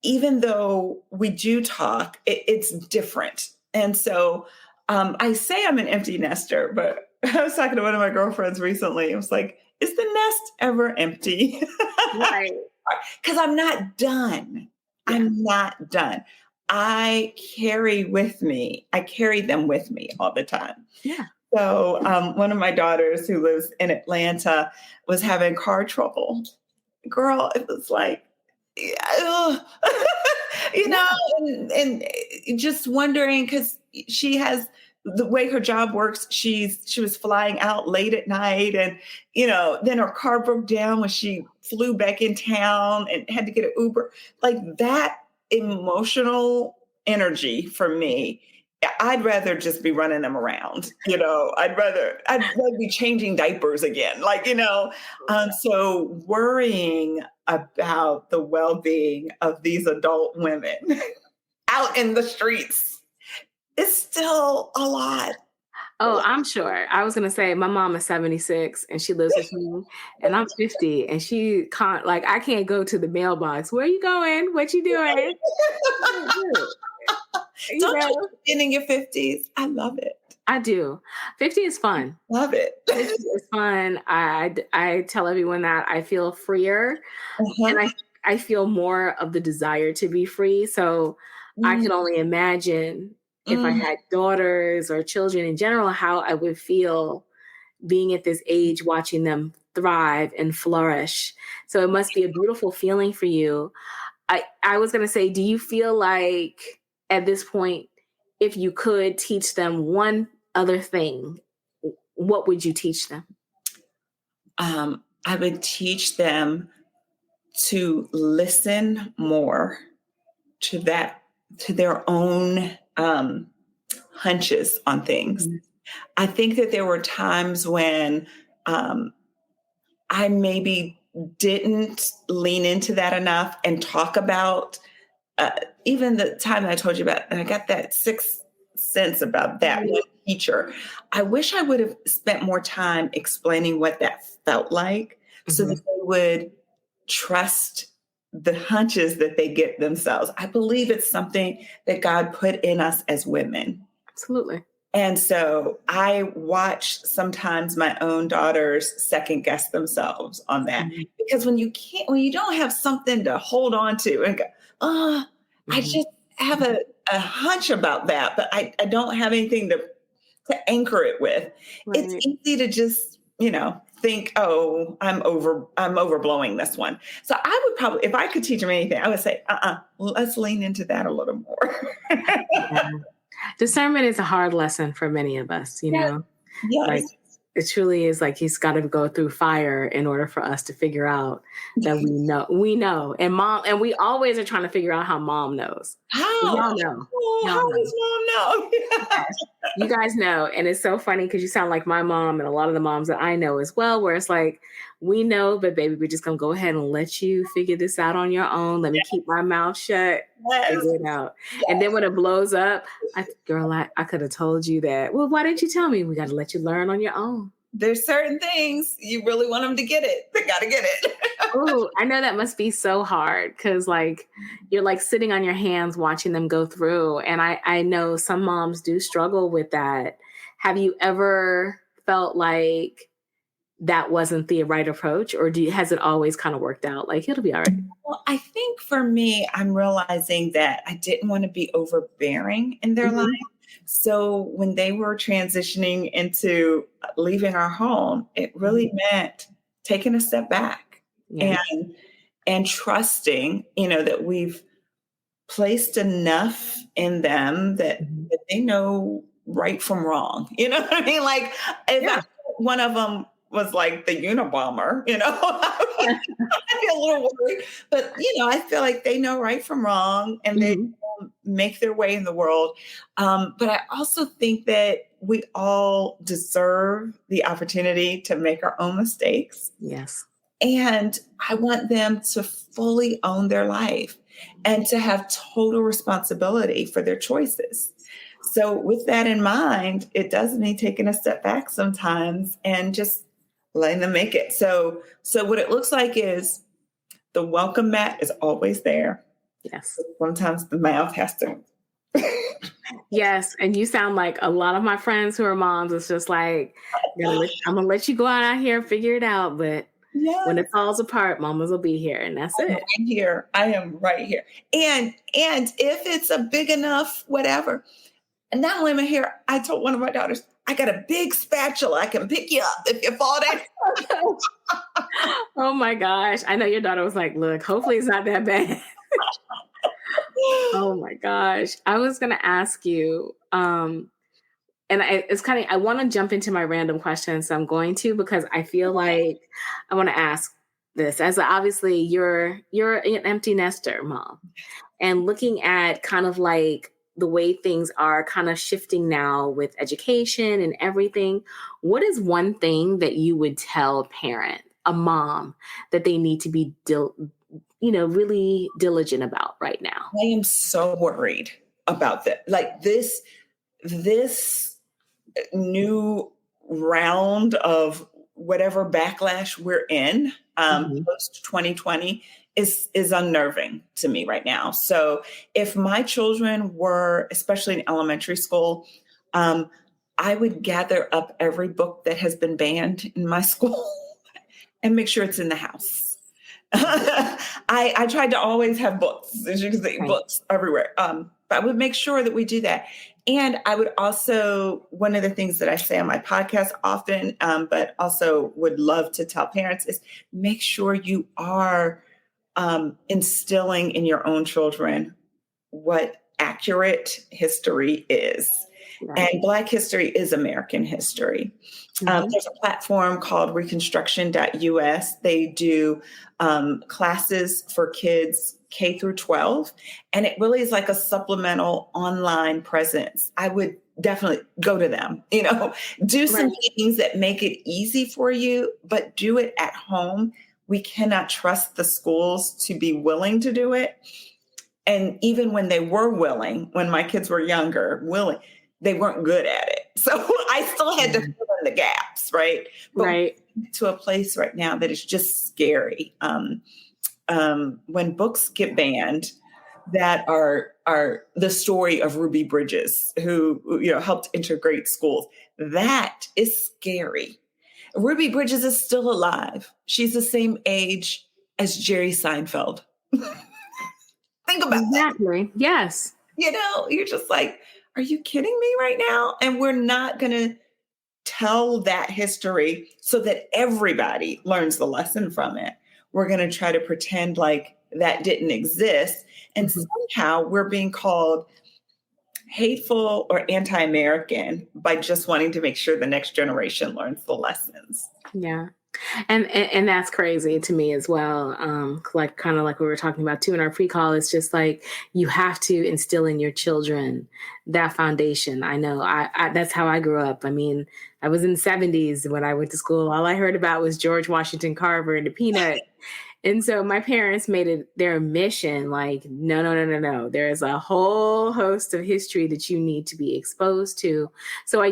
even though we do talk, it's different. And so I say I'm an empty nester, but I was talking to one of my girlfriends recently. I was like, is the nest ever empty? Right. Because I'm not done. Yeah. I'm not done. I carry them with me all the time. Yeah. So one of my daughters who lives in Atlanta was having car trouble. Girl, it was like, and just wondering because she has the way her job works. She was flying out late at night, and then her car broke down when she flew back in town and had to get an Uber. Like that emotional energy for me. I'd rather just be running them around, I'd rather be changing diapers again. So worrying about the well-being of these adult women out in the streets is still a lot. Oh, I'm sure. I was going to say my mom is 76 and she lives with me and I'm 50 and she can't, I can't go to the mailbox. Where are you going? What you doing? Don't you get in your 50s? I love it. I do. 50 is fun. Love it. 50 is fun. I tell everyone that I feel freer and I feel more of the desire to be free. So I can only imagine if I Mm. had daughters or children in general, how I would feel being at this age, watching them thrive and flourish. So it must be a beautiful feeling for you. I was going to say, do you feel like at this point, if you could teach them one other thing, what would you teach them? I would teach them to listen more to their own hunches on things. Mhm. I think that there were times when I maybe didn't lean into that enough and talk about uh, even the time that I told you about, and I got that sixth sense about that one teacher. I wish I would have spent more time explaining what that felt like so that Mhm. they would trust the hunches that they get themselves. I believe it's something that God put in us as women. Absolutely. And so I watch sometimes my own daughters second guess themselves on that Mhm. because when you don't have something to hold on to and go, oh, I Mhm. just have a hunch about that, but I don't have anything to anchor it with. It's Right. easy to just, think, oh, I'm overblowing this one. So I would probably, if I could teach them anything, I would say, let's lean into that a little more. Yeah. Discernment is a hard lesson for many of us, Yes, like yes. it truly is like he's got to go through fire in order for us to figure out that we know. And we always are trying to figure out how mom knows. How? Y'all know. Oh, Y'all how know. does mom know? Yes. You guys know. And it's so funny because you sound like my mom and a lot of the moms that I know as well, where it's like, we know, but baby, we're just going to go ahead and let you figure this out on your own. Let me keep my mouth shut, Yes, figure it out. And then yes. when it blows up, I could have told you that. Well, why didn't you tell me? We got to let you learn on your own. There's certain things you really want them to get it. They got to get it. Oh, I know that must be so hard because like you're like sitting on your hands watching them go through. And I know some moms do struggle with that. Have you ever felt like that wasn't the right approach, or has it always kind of worked out? Like it'll be all right. Well, I think for me, I'm realizing that I didn't want to be overbearing in their life. Mhm. So when they were transitioning into leaving our home, it Mhm. really meant taking a step back Yeah. and trusting, that we've placed enough in them Mhm. that they know right from wrong. You know what I mean? Like if Yeah. one of them was like the Unabomber, I feel a little worried. But I feel like they know right from wrong and they Mhm. make their way in the world. But I also think that we all deserve the opportunity to make our own mistakes. Yes. And I want them to fully own their life and to have total responsibility for their choices. So, with that in mind, it does mean taking a step back sometimes and just letting them make it. So what it looks like is the welcome mat is always there. Yes. Sometimes the mouth has to. Yes. And you sound like a lot of my friends who are moms. It's just like, I'm gonna let you go out here and figure it out. But when Yes, it falls apart, mamas will be here, and that's I'm it. right here. I am right here. And if it's a big enough whatever, and not only am I here, I told one of my daughters, I got a big spatula. I can pick you up if you fall down. Oh my gosh. I know your daughter was like, look, hopefully it's not that bad. Oh my gosh. I was going to ask you, it's kind of, I want to jump into my random questions. So I'm going to, because I feel like I want to ask this as obviously you're an empty nester mom, and looking at kind of like the way things are kind of shifting now with education and everything. What is one thing that you would tell a mom that they need to be really diligent about right now? I am so worried about that. Like this new round of whatever backlash we're in Mhm. post 2020 is unnerving to me right now. So if my children were, especially in elementary school, um, I would gather up every book that has been banned in my school and make sure it's in the house. I tried to always have books, as you can see, Okay. books everywhere. I would make sure that we do that. And I would also, one of the things that I say on my podcast often, but also would love to tell parents is make sure you are instilling in your own children what accurate history is. Right. And Black history is American history. Mm-hmm. There's a platform called reconstruction.us. They do classes for kids K through 12. And it really is like a supplemental online presence. I would definitely go to them, do some things that make it easy for you, but do it at home. We cannot trust the schools to be willing to do it. And even when they were willing, when my kids were younger, they weren't good at it. So I still had to fill in the gaps, right? But to a place right now that is just scary. When books get banned that are the story of Ruby Bridges, who helped integrate schools, that is scary. Ruby Bridges is still alive. She's the same age as Jerry Seinfeld. Think about that. Yes. You're just like, are you kidding me right now? And we're not going to tell that history so that everybody learns the lesson from it. We're going to try to pretend like that didn't exist. And somehow we're being called hateful or anti-American by just wanting to make sure the next generation learns the lessons. Yeah. And that's crazy to me as well. Kind of like we were talking about too in our pre-call, it's just like you have to instill in your children that foundation. I know I that's how I grew up. I mean, I was in the 70s when I went to school. All I heard about was George Washington Carver and the peanut. And so my parents made it their mission, like, no. There's a whole host of history that you need to be exposed to. So I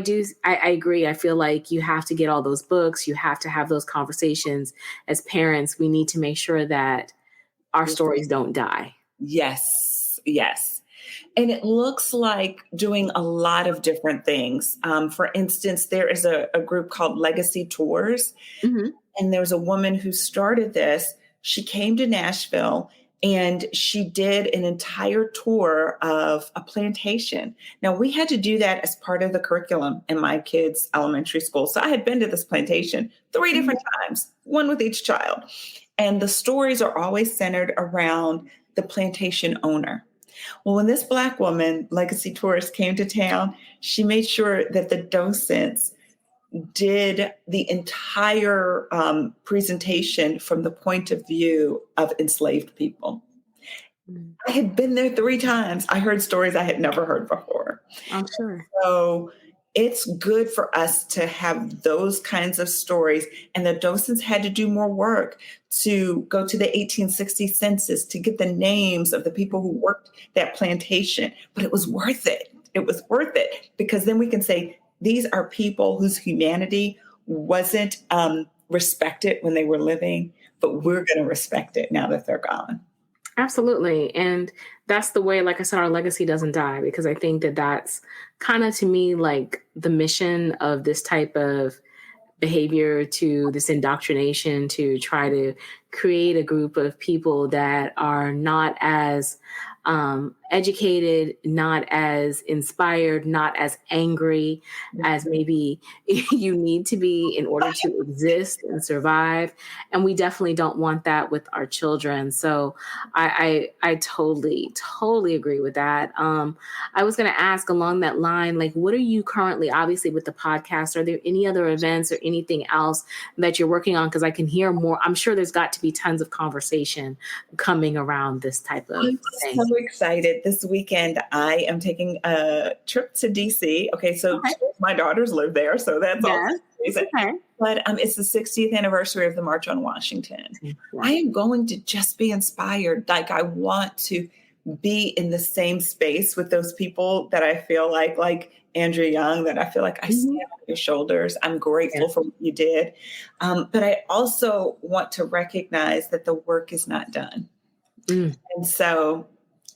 agree. I feel like you have to get all those books. You have to have those conversations. As parents, we need to make sure that our stories don't die. Yes. And it looks like doing a lot of different things. For instance, there is a group called Legacy Tours. Mm-hmm. And there's a woman who started this. She came to Nashville and she did an entire tour of a plantation. Now, we had to do that as part of the curriculum in my kids' elementary school. So I had been to this plantation 3 different times, one with each child. And the stories are always centered around the plantation owner. Well, when this Black woman, Legacy Tourist, came to town, she made sure that the docents did the entire presentation from the point of view of enslaved people. I had been there 3 times. I heard stories I had never heard before. I'm sure. So it's good for us to have those kinds of stories. And the docents had to do more work to go to the 1860 census to get the names of the people who worked that plantation. But it was worth it. It was worth it because then we can say, these are people whose humanity wasn't respected when they were living, but we're going to respect it now that they're gone. Absolutely. And that's the way, like I said, our legacy doesn't die, because I think that that's kind of, to me, like the mission of this type of behavior, to this indoctrination, to try to create a group of people that are not as educated, not as inspired, not as angry as maybe you need to be in order to exist and survive. And we definitely don't want that with our children. So I totally agree with that. I was going to ask along that line, like, what are you currently, obviously with the podcast, are there any other events or anything else that you're working on? Because I can hear more. I'm sure there's got to be tons of conversation coming around this type of thing. I'm so excited. This weekend, I am taking a trip to DC. Okay, so my daughters live there, so that's all. Okay. But it's the 60th anniversary of the March on Washington. Yeah. I am going to just be inspired. Like, I want to be in the same space with those people that I feel like Andrew Young, that I feel like I stand on your shoulders. I'm grateful for what you did. But I also want to recognize that the work is not done. And so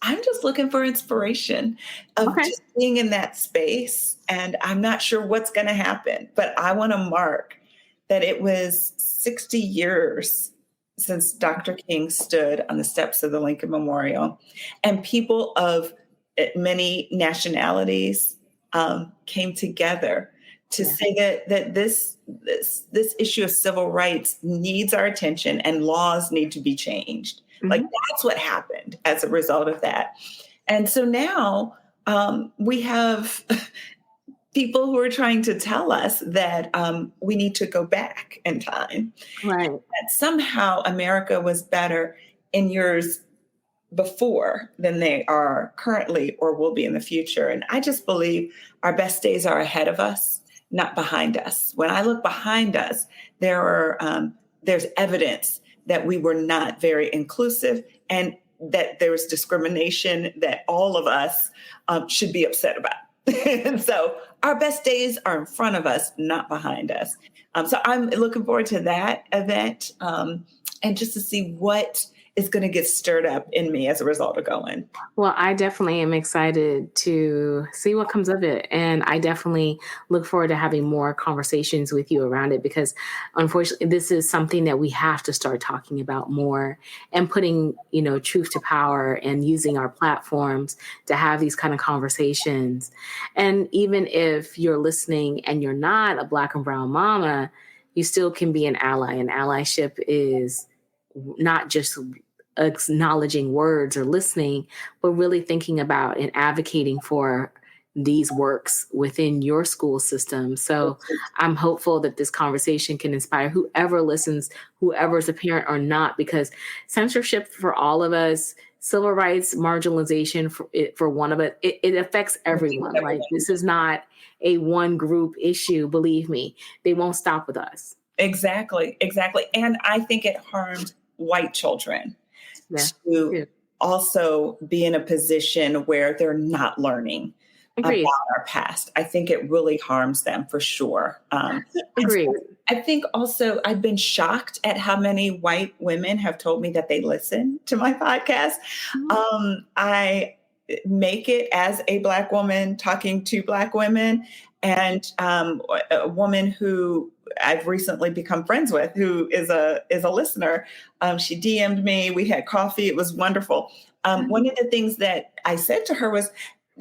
I'm just looking for inspiration of just being in that space. And I'm not sure what's going to happen, but I want to mark that it was 60 years since Dr. King stood on the steps of the Lincoln Memorial, and people of many nationalities came together to say that this issue of civil rights needs our attention and laws need to be changed. Like that's what happened as a result of that. And so now we have people who are trying to tell us that we need to go back in time. Right. That somehow America was better in years before than they are currently or will be in the future. And I just believe our best days are ahead of us, not behind us. When I look behind us, there's evidence that we were not very inclusive and that there was discrimination that all of us should be upset about. And so our best days are in front of us, not behind us. So I'm looking forward to that event and just to see what is going to get stirred up in me as a result of going. Well, I definitely am excited to see what comes of it. And I definitely look forward to having more conversations with you around it because unfortunately, this is something that we have to start talking about more and putting, truth to power and using our platforms to have these kind of conversations. And even if you're listening and you're not a Black and brown mama, you still can be an ally. And allyship is not just acknowledging words or listening, but really thinking about and advocating for these works within your school system. So I'm hopeful that this conversation can inspire whoever listens, whoever's a parent or not, because censorship for all of us, civil rights, marginalization for one of us, it affects everyone. Like this is not a one group issue. Believe me, they won't stop with us. Exactly. And I think it harmed white children to also be in a position where they're not learning about our past. I think it really harms them for sure. Agreed. So I think also I've been shocked at how many white women have told me that they listen to my podcast. I make it as a Black woman talking to Black women, and a woman who I've recently become friends with, who is a listener. She DM'd me. We had coffee. It was wonderful. One of the things that I said to her was,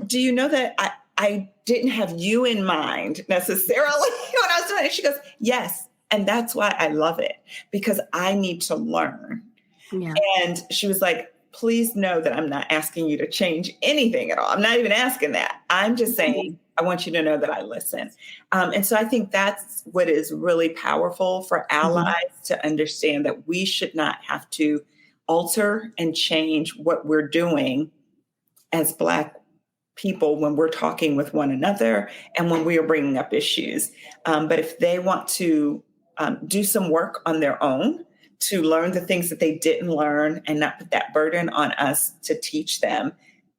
"Do you know that I didn't have you in mind necessarily when I was doing it?" She goes, "Yes, and that's why I love it, because I need to learn." Yeah. And she was like, "Please know that I'm not asking you to change anything at all. I'm not even asking that. I'm just saying, I want you to know that I listen." And so I think that's what is really powerful for allies to understand, that we should not have to alter and change what we're doing as Black people when we're talking with one another and when we are bringing up issues. But if they want to do some work on their own, to learn the things that they didn't learn and not put that burden on us to teach them,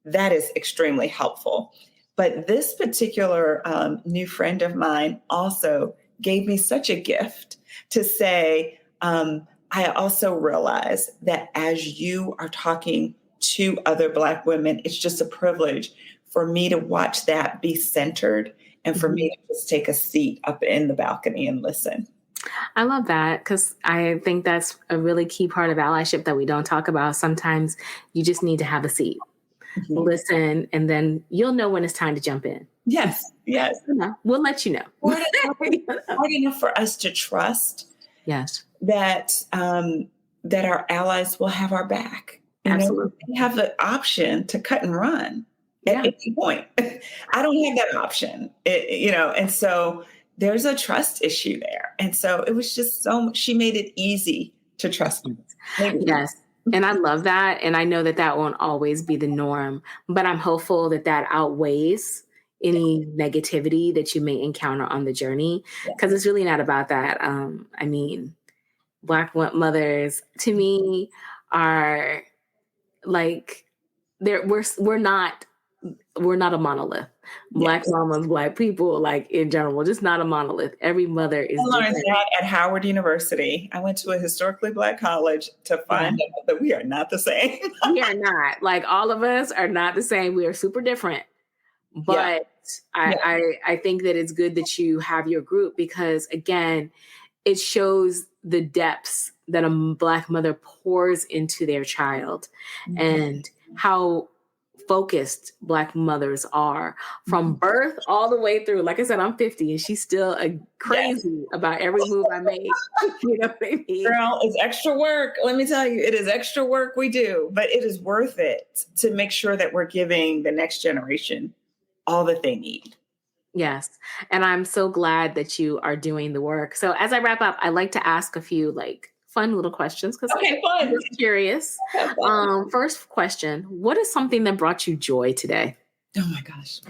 that is extremely helpful. But this particular new friend of mine also gave me such a gift to say, I also realize that as you are talking to other Black women, it's just a privilege for me to watch that be centered and for me to just take a seat up in the balcony and listen. I love that, because I think that's a really key part of allyship that we don't talk about. Sometimes you just need to have a seat, listen, and then you'll know when it's time to jump in. Yes. We'll let you know. Hard enough for us to trust that our allies will have our back. Absolutely. We have the option to cut and run at any point. I don't have that option, and so there's a trust issue there. And so it was just she made it easy to trust me. Yes. And I love that. And I know that won't always be the norm, but I'm hopeful that outweighs any negativity that you may encounter on the journey, because it's really not about that. I mean, Black mothers to me are like, we're not a monolith. Black mamas, Black people, like in general, just not a monolith. Every mother is I learned that at Howard University. I went to a historically Black college to find out that we are not the same. We are not. Like, all of us are not the same. We are super different. But I think that it's good that you have your group, because again, it shows the depths that a Black mother pours into their child and how focused Black mothers are from birth all the way through. Like I said, I'm 50 and she's still crazy about every move I make. You know what I mean? Girl, it's extra work. Let me tell you, it is extra work we do, but it is worth it to make sure that we're giving the next generation all that they need. Yes. And I'm so glad that you are doing the work. So as I wrap up, I like to ask a few fun little questions because I'm just curious. First question, what is something that brought you joy today? Oh my gosh.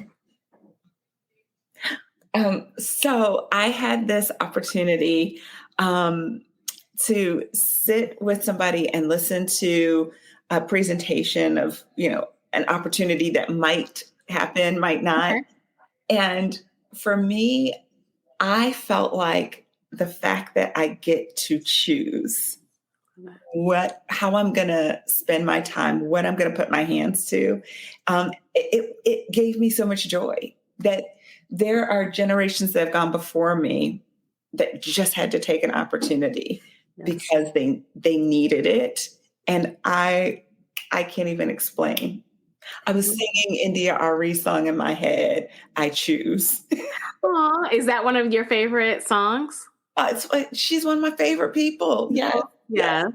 So I had this opportunity to sit with somebody and listen to a presentation of, an opportunity that might happen, might not. Okay. And for me, I felt like the fact that I get to choose how I'm going to spend my time, what I'm going to put my hands to, it gave me so much joy that there are generations that have gone before me that just had to take an opportunity because they needed it. And I can't even explain. I was singing India Ari's song in my head, I Choose. Aww, is that one of your favorite songs? She's one of my favorite people. Yeah. Yeah.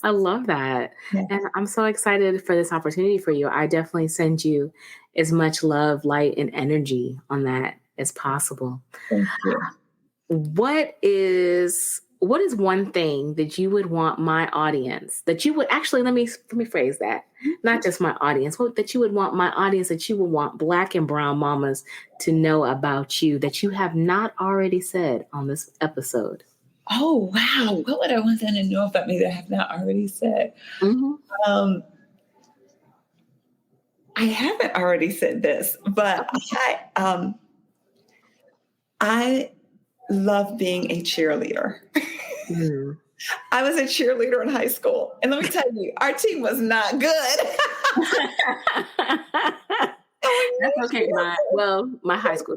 I love that. Yeah. And I'm so excited for this opportunity for you. I definitely send you as much love, light, and energy on that as possible. Thank you. What is one thing that you would want my audience, that you would actually, let me phrase that, not just my audience, that you would want my audience, that you would want Black and brown mamas to know about you that you have not already said on this episode? Oh, wow. What would I want them to know about me that I have not already said? Mm-hmm. I haven't already said this, but I love being a cheerleader. Mm. I was a cheerleader in high school. And let me tell you, our team was not good. That's okay. My high school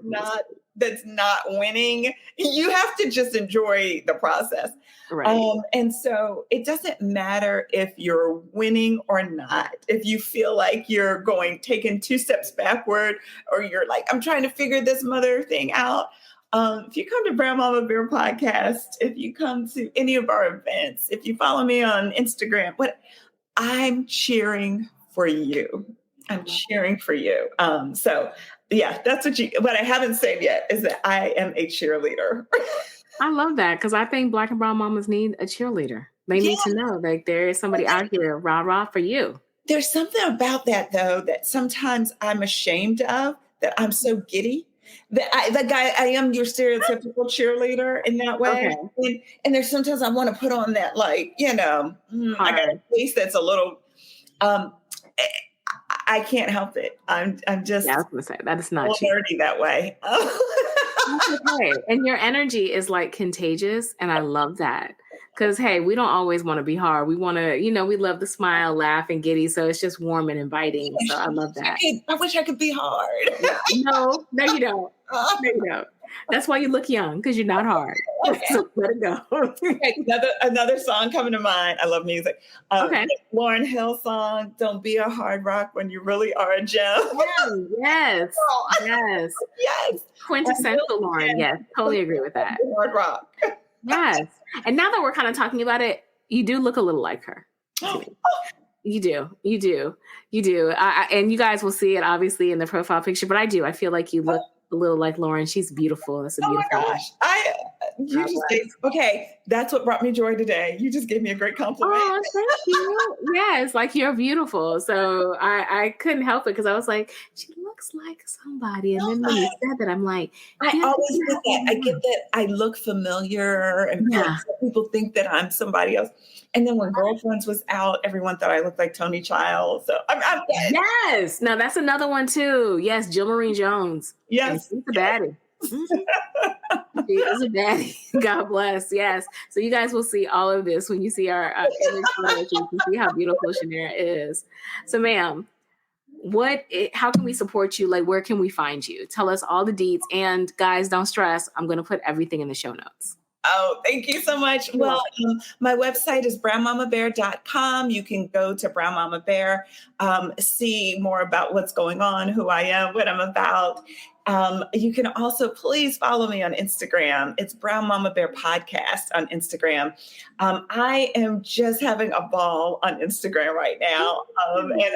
that's not winning. You have to just enjoy the process. Right. And so it doesn't matter if you're winning or not. If you feel like you're taking 2 steps backward, or you're like, I'm trying to figure this mother thing out. If you come to Brown Mama Bear Podcast, if you come to any of our events, if you follow me on Instagram, I'm cheering for you. I'm cheering for you. So yeah, that's what I haven't said yet is that I am a cheerleader. I love that because I think Black and brown mamas need a cheerleader. They need to know that there is somebody out here rah for you. There's something about that though that sometimes I'm ashamed of, that I'm so giddy. I am your stereotypical cheerleader in that way. Okay. And there's sometimes I want to put on that, I got a face that's a little, I can't help it. I'm just, I was going to say, that is not nerdy that way. Okay. And your energy is contagious. And I love that. Because, hey, we don't always want to be hard. We want to, we love to smile, laugh, and giddy. So it's just warm and inviting. So I love that. I wish I could be hard. No, you don't. No, you don't. That's why you look young, because you're not hard. Okay. So let it go. Okay, another song coming to mind. I love music. Okay. Lauryn Hill song, Don't Be a Hard Rock When You Really Are a Gem. Yes. Yes. Yes. Quintessential Lauryn. Yes. Totally agree with that. Hard rock. Yes. And now that we're kind of talking about it, you do look a little like her. You do. And you guys will see it obviously in the profile picture, but I do. I feel like you look a little like Lauryn. She's beautiful. That's a beautiful. Oh my gosh. Okay. That's what brought me joy today. You just gave me a great compliment. Oh, thank you. Yes. You're beautiful. So I couldn't help it because I was like, she looks like somebody. And then when you said that, I'm like, I always get that. I get that I look familiar and people think that I'm somebody else. And then when Girlfriends was out, everyone thought I looked like Tony Childs. So I'm yes. Now that's another one too. Yes. Jill Marie Jones. Yes. She's a baddie. She is a baddie. God bless. Yes. So you guys will see all of this when you see our image photos. You can see how beautiful Shanera is. So ma'am, how can we support you? Where can we find you? Tell us all the deets. And guys, don't stress. I'm going to put everything in the show notes. Oh, thank you so much. Well, my website is brownmamabear.com. You can go to Brown Mama Bear, see more about what's going on, who I am, what I'm about. You can also please follow me on Instagram. It's Brown Mama Bear Podcast on Instagram. I am just having a ball on Instagram right now. And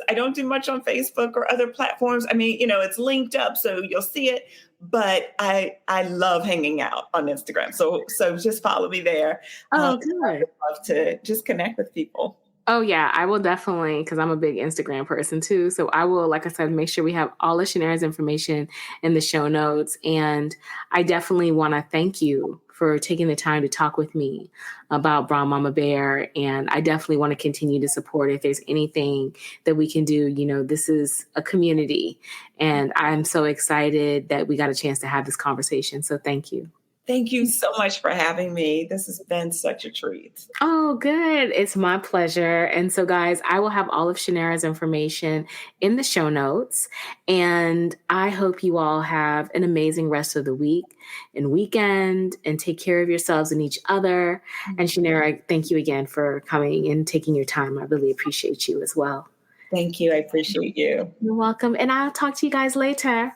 I don't do much on Facebook or other platforms. I mean, it's linked up, so you'll see it. But I love hanging out on Instagram. So just follow me there. Oh, I good. would love to just connect with people. Oh, yeah, I will definitely, because I'm a big Instagram person too. So I will, like I said, make sure we have all of Shanera's information in the show notes. And I definitely want to thank you for taking the time to talk with me about Brown Mama Bear. And I definitely want to continue to support if there's anything that we can do. This is a community. And I'm so excited that we got a chance to have this conversation. So thank you. Thank you so much for having me. This has been such a treat. Oh, good. It's my pleasure. And so, guys, I will have all of Shanera's information in the show notes. And I hope you all have an amazing rest of the week and weekend, and take care of yourselves and each other. And Shanera, thank you again for coming and taking your time. I really appreciate you as well. Thank you. I appreciate you. You're welcome. And I'll talk to you guys later.